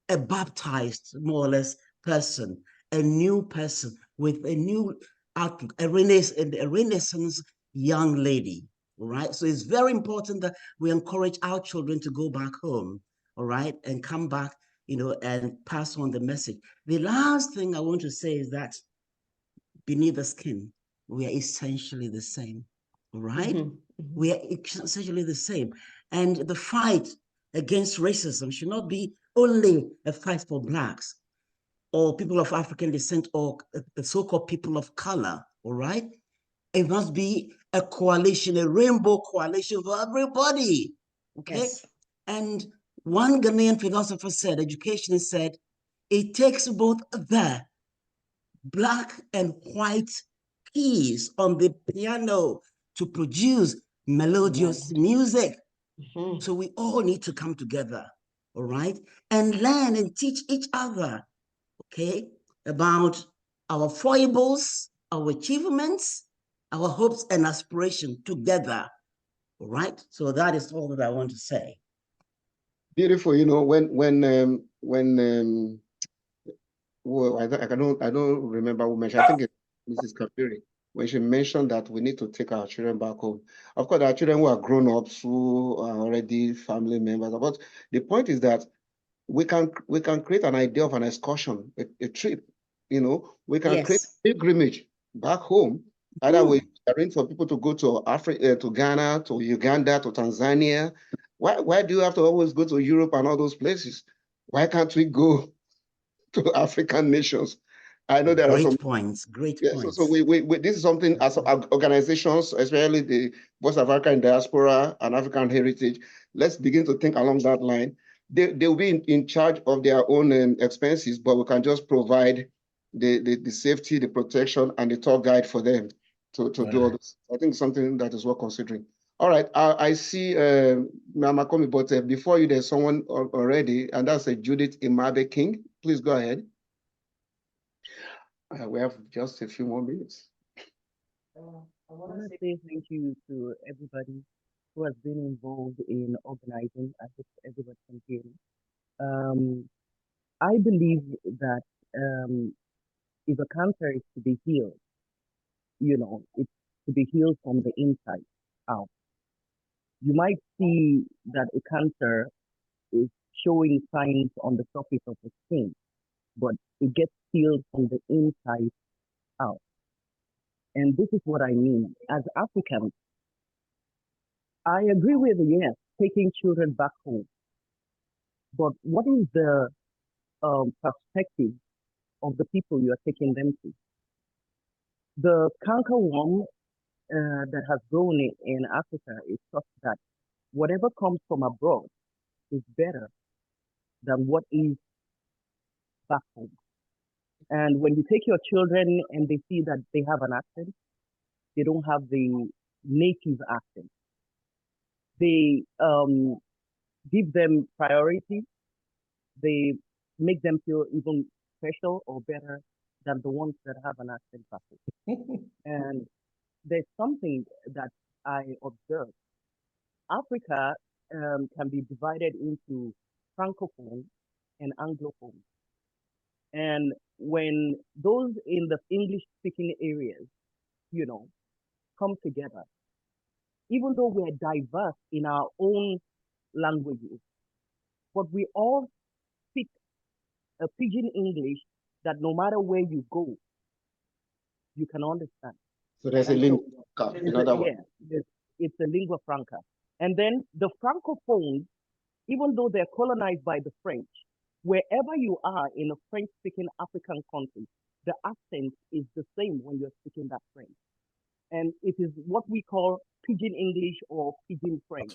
a baptized, more or less, person, a new person with a new outlook, a renaissance young lady, all right? So it's very important that we encourage our children to go back home, all right, and come back, and pass on the message. The last thing I want to say is that beneath the skin, we are essentially the same, all right? We are essentially the same. And the fight against racism should not be only a fight for Blacks or people of African descent or the so-called people of color, all right? It must be a coalition, a rainbow coalition for everybody, okay? Yes. And one Ghanaian philosopher said, education said, it takes both the Black and white keys on the piano to produce melodious music. So we all need to come together, all right, and learn and teach each other, okay, about our foibles, our achievements, our hopes and aspirations together, all right? So that is all that I want to say. Beautiful, well, I don't remember who mentioned. I think it's Mrs. Kapiri. when she mentioned that we need to take our children back home. Of course, our children who are grown-ups, who are already family members. But the point is that we can create an idea of an excursion, a trip. You know, we can create pilgrimage back home. Either we arrange for people to go to Africa, to Ghana, to Uganda, to Tanzania. Why do you have to always go to Europe and all those places? Why can't we go to African nations? I know there are some great points. So we this is something as organizations, especially the Voice of African Diaspora and African Heritage, let's begin to think along that line. They'll be in charge of their own expenses, but we can just provide the safety, the protection, and the tour guide for them to do all this. I think something that is worth considering. All right, I see Mama Komi, but before you, there's someone already, and that's Judith Imabe King. Please go ahead. We have just a few more minutes. I want to say thank you to everybody who has been involved in organizing. I hope everybody can hear me. I believe that if a cancer is to be healed, you know, it's to be healed from the inside out. You might see that a cancer is showing signs on the surface of the skin, but it gets healed from the inside out. And this is what I mean. As Africans, I agree with, yes, taking children back home. But what is the perspective of the people you are taking them to? The cankerworm that has grown in Africa is such that whatever comes from abroad is better than what is back home. And when you take your children and they see that they have an accent, they don't have the native accent. They give them priority. They make them feel even special or better than the ones that have an accent back home. And there's something that I observed. Africa can be divided into Francophone and Anglophone. And when those in the English-speaking areas, you know, come together, even though we're diverse in our own languages, but we all speak a pidgin English that no matter where you go, you can understand. So there's a lingua franca, in other words. Yeah, it's a lingua franca. And then the Francophones, even though they're colonized by the French, wherever you are in a French-speaking African country, the accent is the same when you're speaking that French. And it is what we call pidgin English or pidgin French.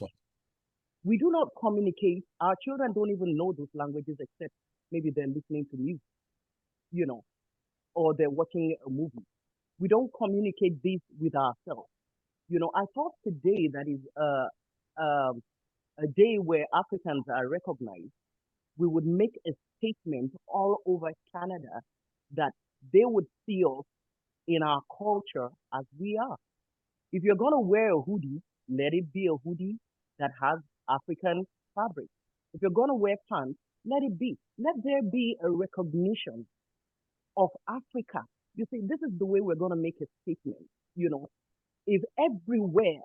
We do not communicate. Our children don't even know those languages except maybe they're listening to music, you know, or they're watching a movie. We don't communicate this with ourselves. You know, I thought today that is a day where Africans are recognized. We would make a statement all over Canada that they would see us in our culture as we are. If you're going to wear a hoodie, let it be a hoodie that has African fabric. If you're going to wear pants, let it be. Let there be a recognition of Africa. You see, this is the way we're going to make a statement. You know, if everywhere,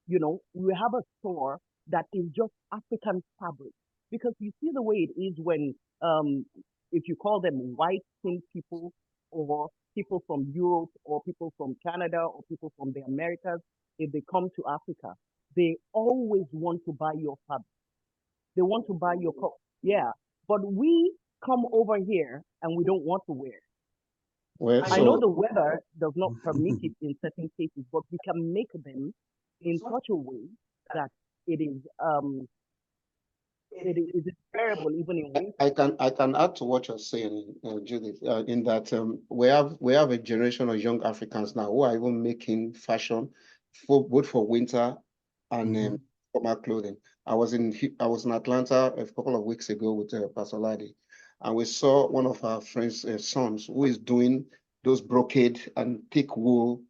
you know, we have a store that is just African fabric, because you see the way it is when, if you call them white skinned people or people from Europe or people from Canada or people from the Americas, if they come to Africa, they always want to buy your fabric. They want to buy your coat. Yeah. But we come over here and we don't want to wear. Well, I know the weather does not permit it in certain cases, but we can make them in such a way that it is bearable even in winter. I can add to what you're saying, Judith, in that we have a generation of young Africans now who are even making fashion for both for winter and summer clothing. I was in Atlanta a couple of weeks ago with Pastor Ladi, and we saw one of our friends' sons who is doing those brocade and thick wool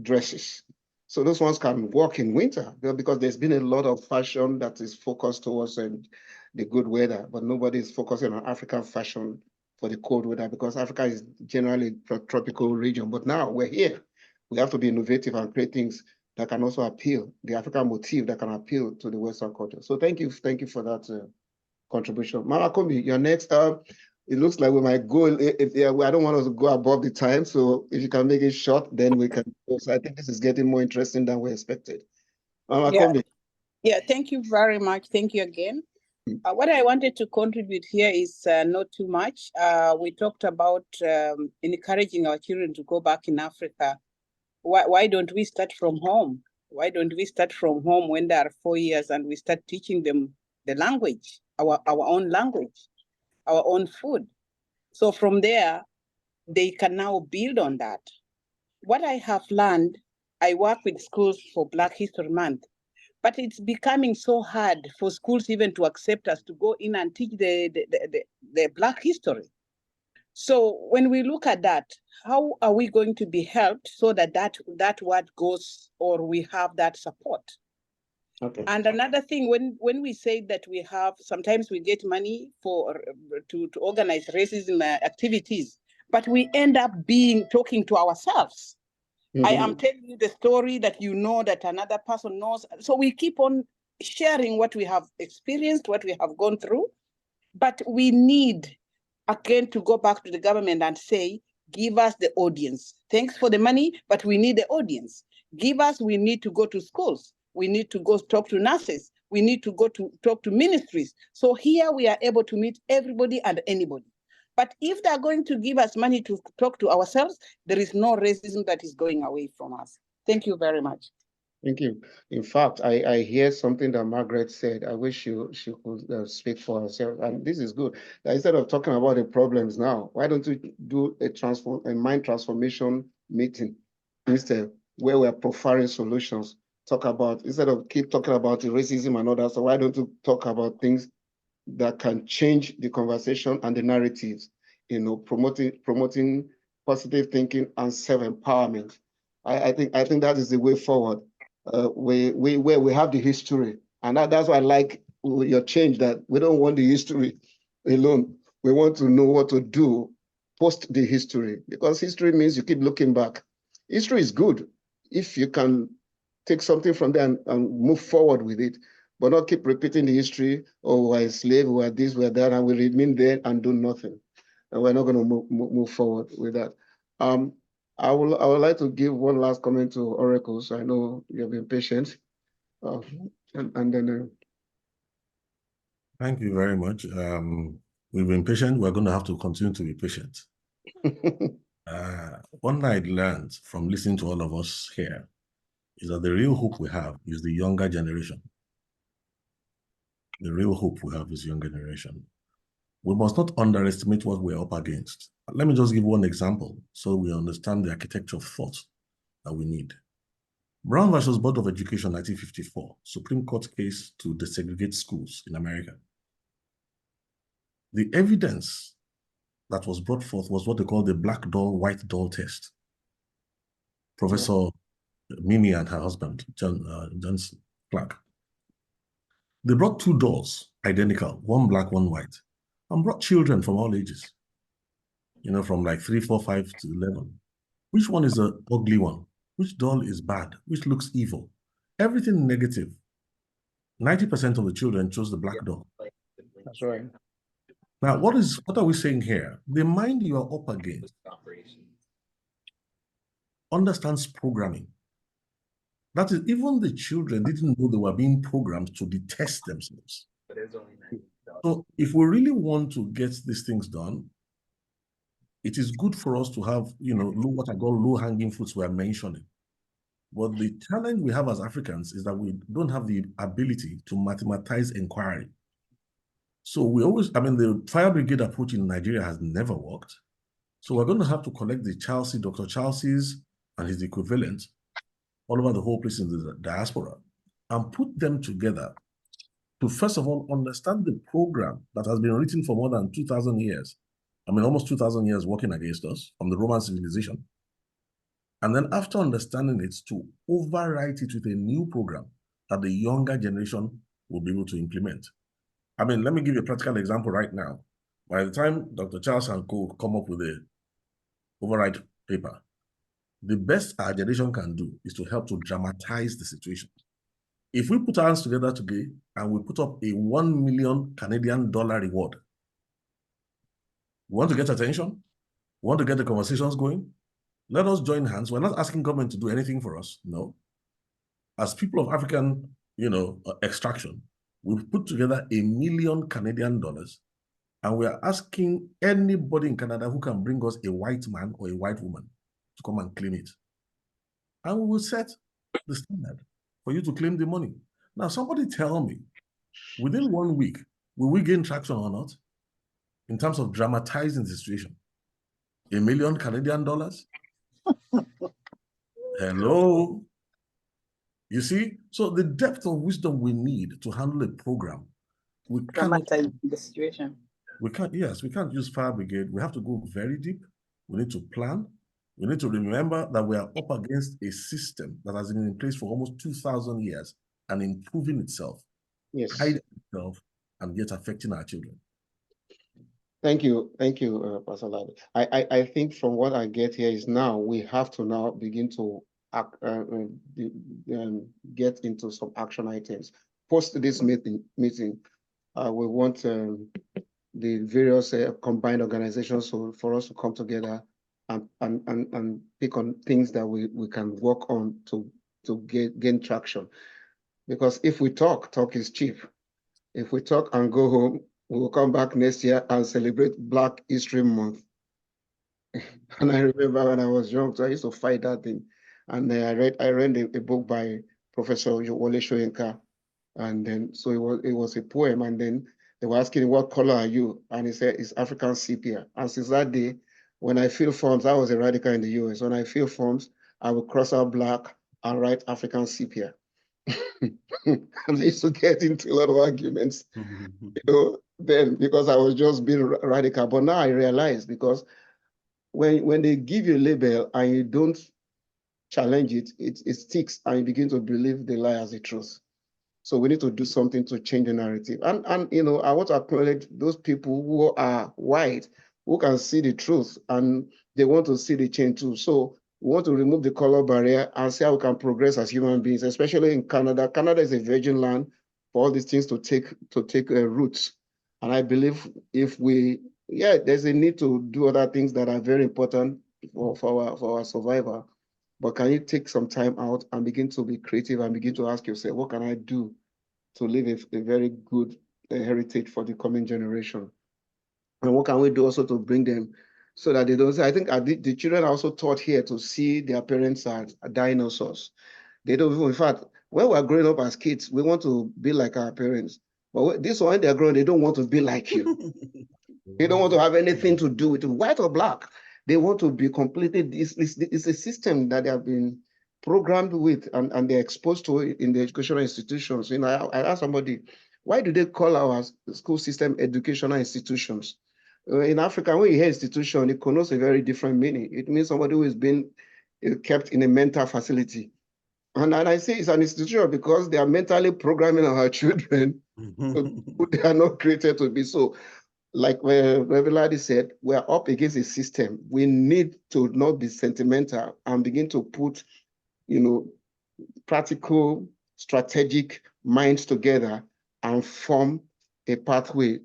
dresses. So those ones can work in winter because there's been a lot of fashion that is focused towards the good weather, but nobody is focusing on African fashion for the cold weather because Africa is generally a tropical region. But now we're here. We have to be innovative and create things that can also appeal, the African motif that can appeal to the Western culture. So thank you for that contribution. Mama Kombi, you're next. It looks like we might go, I don't want us to go above the time, so if you can make it short, then we can go. So I think this is getting more interesting than we expected. Mama Kombi. Yeah, thank you very much. Thank you again. What I wanted to contribute here is not too much. We talked about encouraging our children to go back in Africa. Why don't we start from home? Why don't we start from home when they are 4 years and we start teaching them the language, our own language, our own food? So from there, they can now build on that. What I have learned, I work with schools for Black History Month, but it's becoming so hard for schools even to accept us to go in and teach the Black history. So when we look at that, how are we going to be helped so that that word goes, or we have that support? Okay. And another thing, when we say that we have, sometimes we get money for to organize racism activities, but we end up talking to ourselves. I am telling you the story that you know that another person knows. So we keep on sharing what we have experienced, what we have gone through, but we need, again, to go back to the government and say, give us the audience. Thanks for the money, but we need the audience. We need to go to schools. We need to go talk to nurses. We need to go to talk to ministries. So here we are able to meet everybody and anybody. But if they're going to give us money to talk to ourselves, there is no racism that is going away from us. Thank you very much. Thank you. In fact, I hear something that Margaret said. I wish she could speak for herself. And this is good. Instead of talking about the problems now, why don't we do a mind transformation meeting instead, where we're profiling solutions? Instead of keep talking about the racism and all that, so why don't we talk about things that can change the conversation and the narratives, promoting positive thinking and self-empowerment. I think that is the way forward. Where we have the history, and that's why I like your change, that we don't want the history alone. We want to know what to do post the history, because history means you keep looking back. History is good if you can take something from there and move forward with it, but not keep repeating the history. Oh, we're a slave, we're this, we're that, and we remain there and do nothing. And we're not going to move forward with that. I would like to give one last comment to Oracle. So I know you've been patient. And then. Thank you very much. We've been patient. We're going to have to continue to be patient. One thing I learned from listening to all of us here is that the real hope we have is the younger generation. The real hope we have is younger generation. We must not underestimate what we're up against. Let me just give one example so we understand the architecture of thought that we need. Brown versus Board of Education, 1954, Supreme Court case to desegregate schools in America. The evidence that was brought forth was what they call the black doll, white doll test. Professor Mimi and her husband, Johnson Clark. They brought two dolls, identical, one black, one white, and brought children from all ages, from like 3, 4, 5 to 11. Which one is the ugly one? Which doll is bad? Which looks evil? Everything negative. 90% of the children chose the black doll. That's right. Now, what are we saying here? The mind you are up against understands programming. That is, even the children didn't know they were being programmed to detest themselves. So if we really want to get these things done, it is good for us to have, what I call low-hanging fruits we're mentioning. But the challenge we have as Africans is that we don't have the ability to mathematize inquiry. So the fire brigade approach in Nigeria has never worked. So we're going to have to collect Dr. Chelsea's and his equivalent all over the whole place in the diaspora and put them together to, first of all, understand the program that has been written for more than 2,000 years. Almost 2,000 years working against us from the Roman civilization. And then after understanding it, to overwrite it with a new program that the younger generation will be able to implement. Let me give you a practical example right now. By the time Dr. Charles and Co. come up with the override paper, The best our generation can do is to help to dramatize the situation. If we put our hands together today and we put up a 1 million Canadian dollar reward, we want to get attention, we want to get the conversations going, let us join hands. We're not asking government to do anything for us, no. As people of African, extraction, we've put together 1 million Canadian dollars, and we are asking anybody in Canada who can bring us a white man or a white woman to come and claim it. And we will set the standard for you to claim the money. Now, somebody tell me, within 1 week, will we gain traction or not in terms of dramatizing the situation? 1 million Canadian dollars? Hello? You see? So the depth of wisdom we need to handle a program, we cannot Dramatize the situation. we can't use fire brigade. We have to go very deep. We need to plan. We need to remember that we are up against a system that has been in place for almost 2,000 years and improving itself, Yes. hiding itself, and yet affecting our children. Thank you, Pastor Lado. I think from what I get here is now we have to now begin to get into some action items. Post this meeting, we want the various combined organizations for us to come together and pick on things that we can work on to gain traction. Because if we talk is cheap. If we talk and go home, we will come back next year and celebrate Black History Month. And I remember when I was young, so I used to fight that thing. And I read a book by Professor Wole Soyinka, and then so it was a poem, and then they were asking, what color are you? And he said, it's African sepia. And since that day, when I fill forms, I was a radical in the US. When I fill forms, I will cross out black and write African sepia. And I used to get into a lot of arguments, then because I was just being radical. But now I realize, because when they give you a label and you don't challenge it, it sticks and you begin to believe the lie as the truth. So we need to do something to change the narrative. And I want to acknowledge those people who are white, who can see the truth and they want to see the change too. So we want to remove the color barrier and see how we can progress as human beings, especially in Canada. Canada is a virgin land for all these things to take roots. And I believe if there's a need to do other things that are very important for our survival. But can you take some time out and begin to be creative and begin to ask yourself, what can I do to leave a very good heritage for the coming generation? And what can we do also to bring them so that they don't say, I think the children are also taught here to see their parents as dinosaurs. They don't, in fact, when we're growing up as kids, we want to be like our parents. But this one, when they're growing, they don't want to be like you. They don't want to have anything to do with it, white or black. They want to be completely, it's a system that they have been programmed with and they're exposed to it in the educational institutions. I asked somebody, why do they call our school system educational institutions? In Africa, when you hear institution, it connotes a very different meaning. It means somebody who is being kept in a mental facility. And I say it's an institution because they are mentally programming our children who they are not created to be. So, like Reverend Ladi said, we are up against a system. We need to not be sentimental and begin to put, practical, strategic minds together and form a pathway.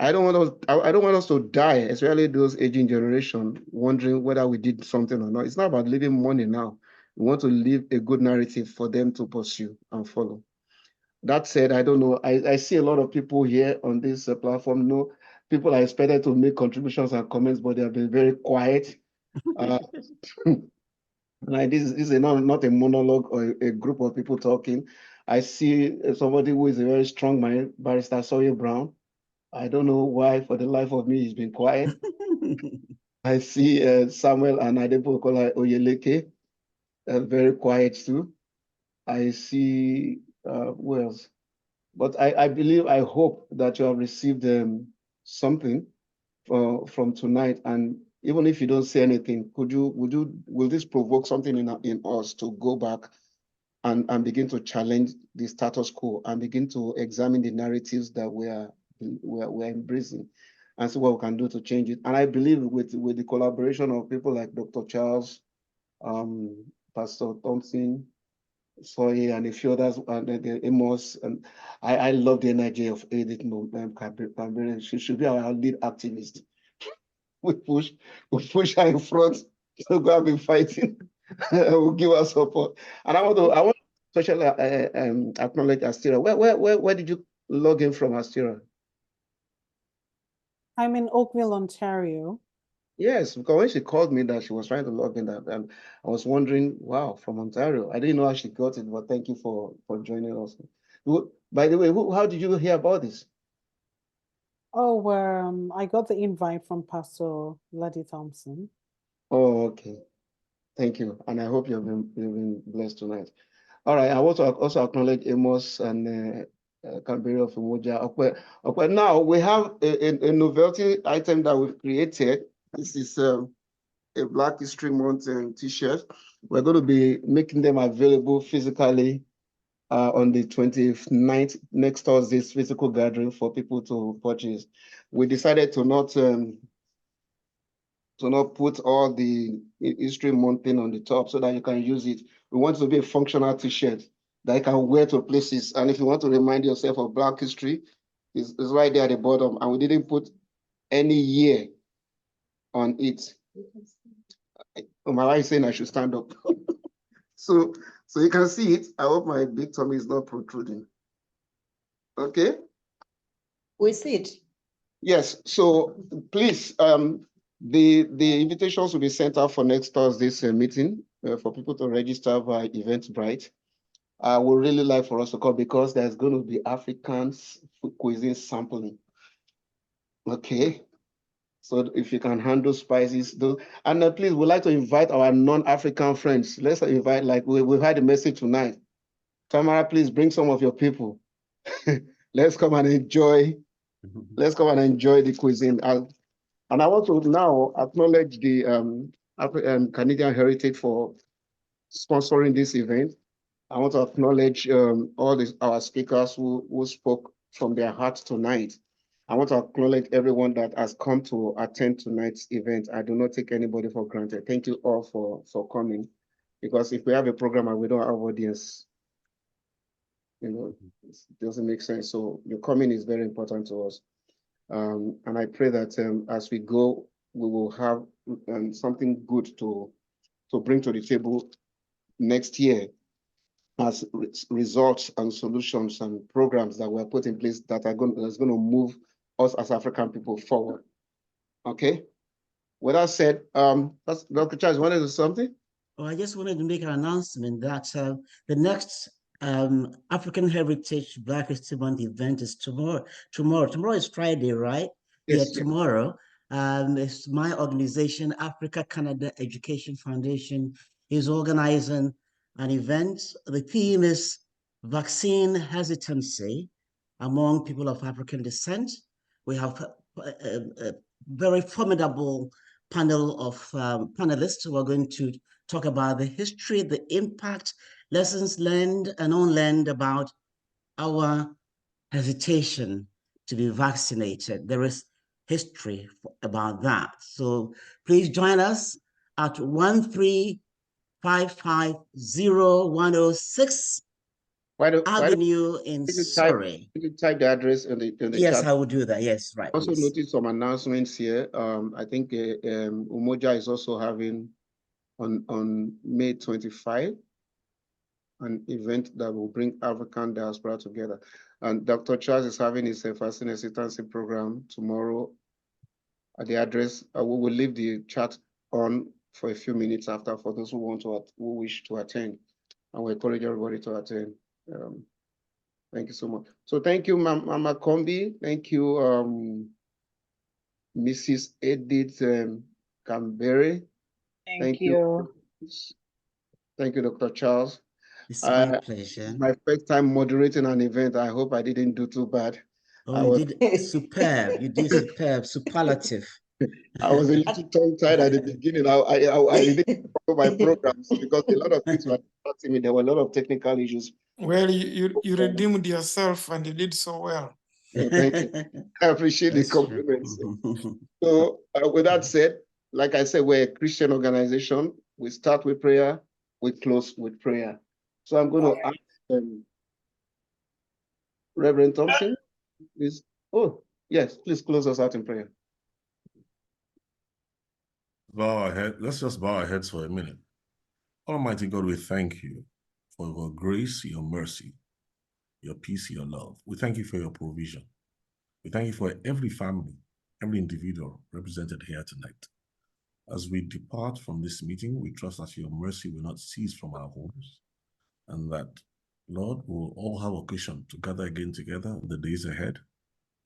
I don't want us to die, especially those aging generation, wondering whether we did something or not. It's not about leaving money now. We want to leave a good narrative for them to pursue and follow. That said, I don't know. I see a lot of people here on this platform. No, people are expected to make contributions and comments, but they have been very quiet. Like this is not a monologue or a group of people talking. I see somebody who is a very strong man, Barrister Sawyer Brown. I don't know why, for the life of me, he's been quiet. I see Samuel and Adepokola Oyeleke, very quiet too. I see, who else? But I believe, I hope that you have received something from tonight. And even if you don't say anything, will this provoke something in us to go back and begin to challenge the status quo and begin to examine the narratives that we're embracing and see what we can do to change it. And I believe with the collaboration of people like Dr. Charles, Pastor Thompson, Soye, and a few others, and the Amos. And I love the energy of Edith Cameron. She should be our lead activist. We push her in front to go and be fighting. We'll give her support. And I want to especially acknowledge Astira. Where did you log in from, Astira? I'm in Oakville, Ontario. Yes, because when she called me that she was trying to log in, that and I was wondering, wow, from Ontario. I didn't know how she got it, but thank you for joining us. By the way, how did you hear about this? Oh, I got the invite from Pastor Ladi Thompson. Oh, okay. Thank you, and I hope you've been blessed tonight. All right, I want to also acknowledge Amos and Canberra of Umoja. Okay, now we have a novelty item that we've created. This is a Black History Month t-shirt. We're going to be making them available physically on the 29th, next Thursday's physical gathering for people to purchase. We decided to not put all the History Month thing on the top so that you can use it. We want it to be a functional t-shirt that you can wear to places. And if you want to remind yourself of Black history, it's right there at the bottom. And we didn't put any year on it. My wife is saying I should stand up. So you can see it. I hope my big tummy is not protruding. Okay? We see it. Yes, so please, the invitations will be sent out for next Thursday's meeting for people to register via Eventbrite. I would really like for us to come because there's going to be African food cuisine sampling. Okay, so if you can handle spices, and please, we'd like to invite our non-African friends. Let's invite, like we've had a message tonight. Tamara, please bring some of your people. Let's come and enjoy. Let's come and enjoy the cuisine. And I want to now acknowledge the Canadian Heritage for sponsoring this event. I want to acknowledge all our speakers who spoke from their hearts tonight. I want to acknowledge everyone that has come to attend tonight's event. I do not take anybody for granted. Thank you all for coming. Because if we have a program and we don't have audience, it doesn't make sense. So your coming is very important to us. And I pray that as we go, we will have something good to bring to the table next year as results and solutions and programs that were put in place that are going to move us as African people forward. Okay. With that said, Dr. Charles, wanted to do something? Well, I just wanted to make an announcement that the next African Heritage Black History Month event is tomorrow. Tomorrow is Friday, right? Yes. Yeah, tomorrow. It's my organization, Africa Canada Education Foundation, is organizing an event. The theme is vaccine hesitancy among people of African descent. We have a very formidable panel of panelists who are going to talk about the history, the impact, lessons learned and unlearned about our hesitation to be vaccinated. There is history about that. So please join us at 13550-106 Avenue in Surrey. Did you type the address in the Yes, chat? I will do that. Yes, right. Also notice some announcements here. I think Umoja is also having on May 25 an event that will bring African diaspora together. And Dr. Charles is having his vaccine hesitancy program tomorrow at the address. We will leave the chat on for a few minutes after for those who wish to attend. And we encourage everybody to attend. Thank you so much. So thank you, Mama Kombi. Thank you, Mrs. Edith Canberra. Thank you. Thank you, Dr. Charles. It's my pleasure. My first time moderating an event. I hope I didn't do too bad. Oh, you did superb. You did superb, superlative. I was a little tongue-tied at the beginning. I didn't follow my programs because a lot of things were distracting me. There were a lot of technical issues. Well, you redeemed yourself and you did so well. Thank you. I appreciate the compliments. So with that said, like I said, we're a Christian organization. We start with prayer, we close with prayer. So I'm going to ask Reverend Thompson, please. Oh, yes, please close us out in prayer. Bow our head. Let's just bow our heads for a minute. Almighty God, we thank you for your grace, your mercy, your peace, your love. We thank you for your provision. We thank you for every family, every individual represented here tonight. As we depart from this meeting, we trust that your mercy will not cease from our homes, and that, Lord, we will all have occasion to gather again together in the days ahead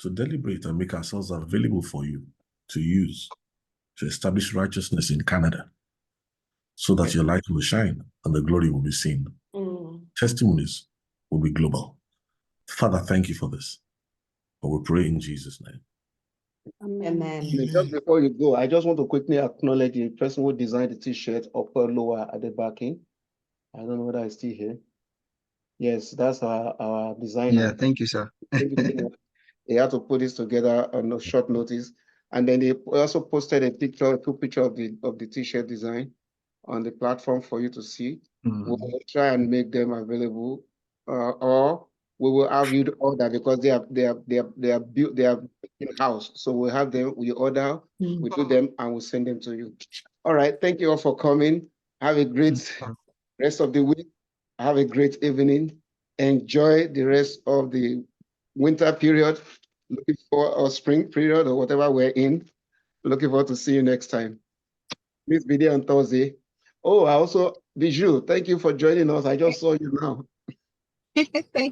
to deliberate and make ourselves available for you to use to establish righteousness in Canada, so that your light will shine and the glory will be seen. Testimonies will be global. Father, thank you for this. But we pray in Jesus' name. Amen. Just before you go, I just want to quickly acknowledge the person who designed the t-shirt upper lower at the backing. I don't know whether I still here. Yes, that's our designer. Yeah, thank you, sir. He had to put this together on a short notice. And then they also posted a picture, two pictures of the t-shirt design on the platform for you to see. We'll try and make them available, or we will have you to order because they are built in house. So we'll have them. We order, we do them, and we'll send them to you. All right. Thank you all for coming. Have a great rest of the week. Have a great evening. Enjoy the rest of the winter period. Looking for or spring period or whatever we're in. Looking forward to see you next time. Please be there on Thursday. Oh, I also, Bijou, thank you for joining us. I just saw you now. Thank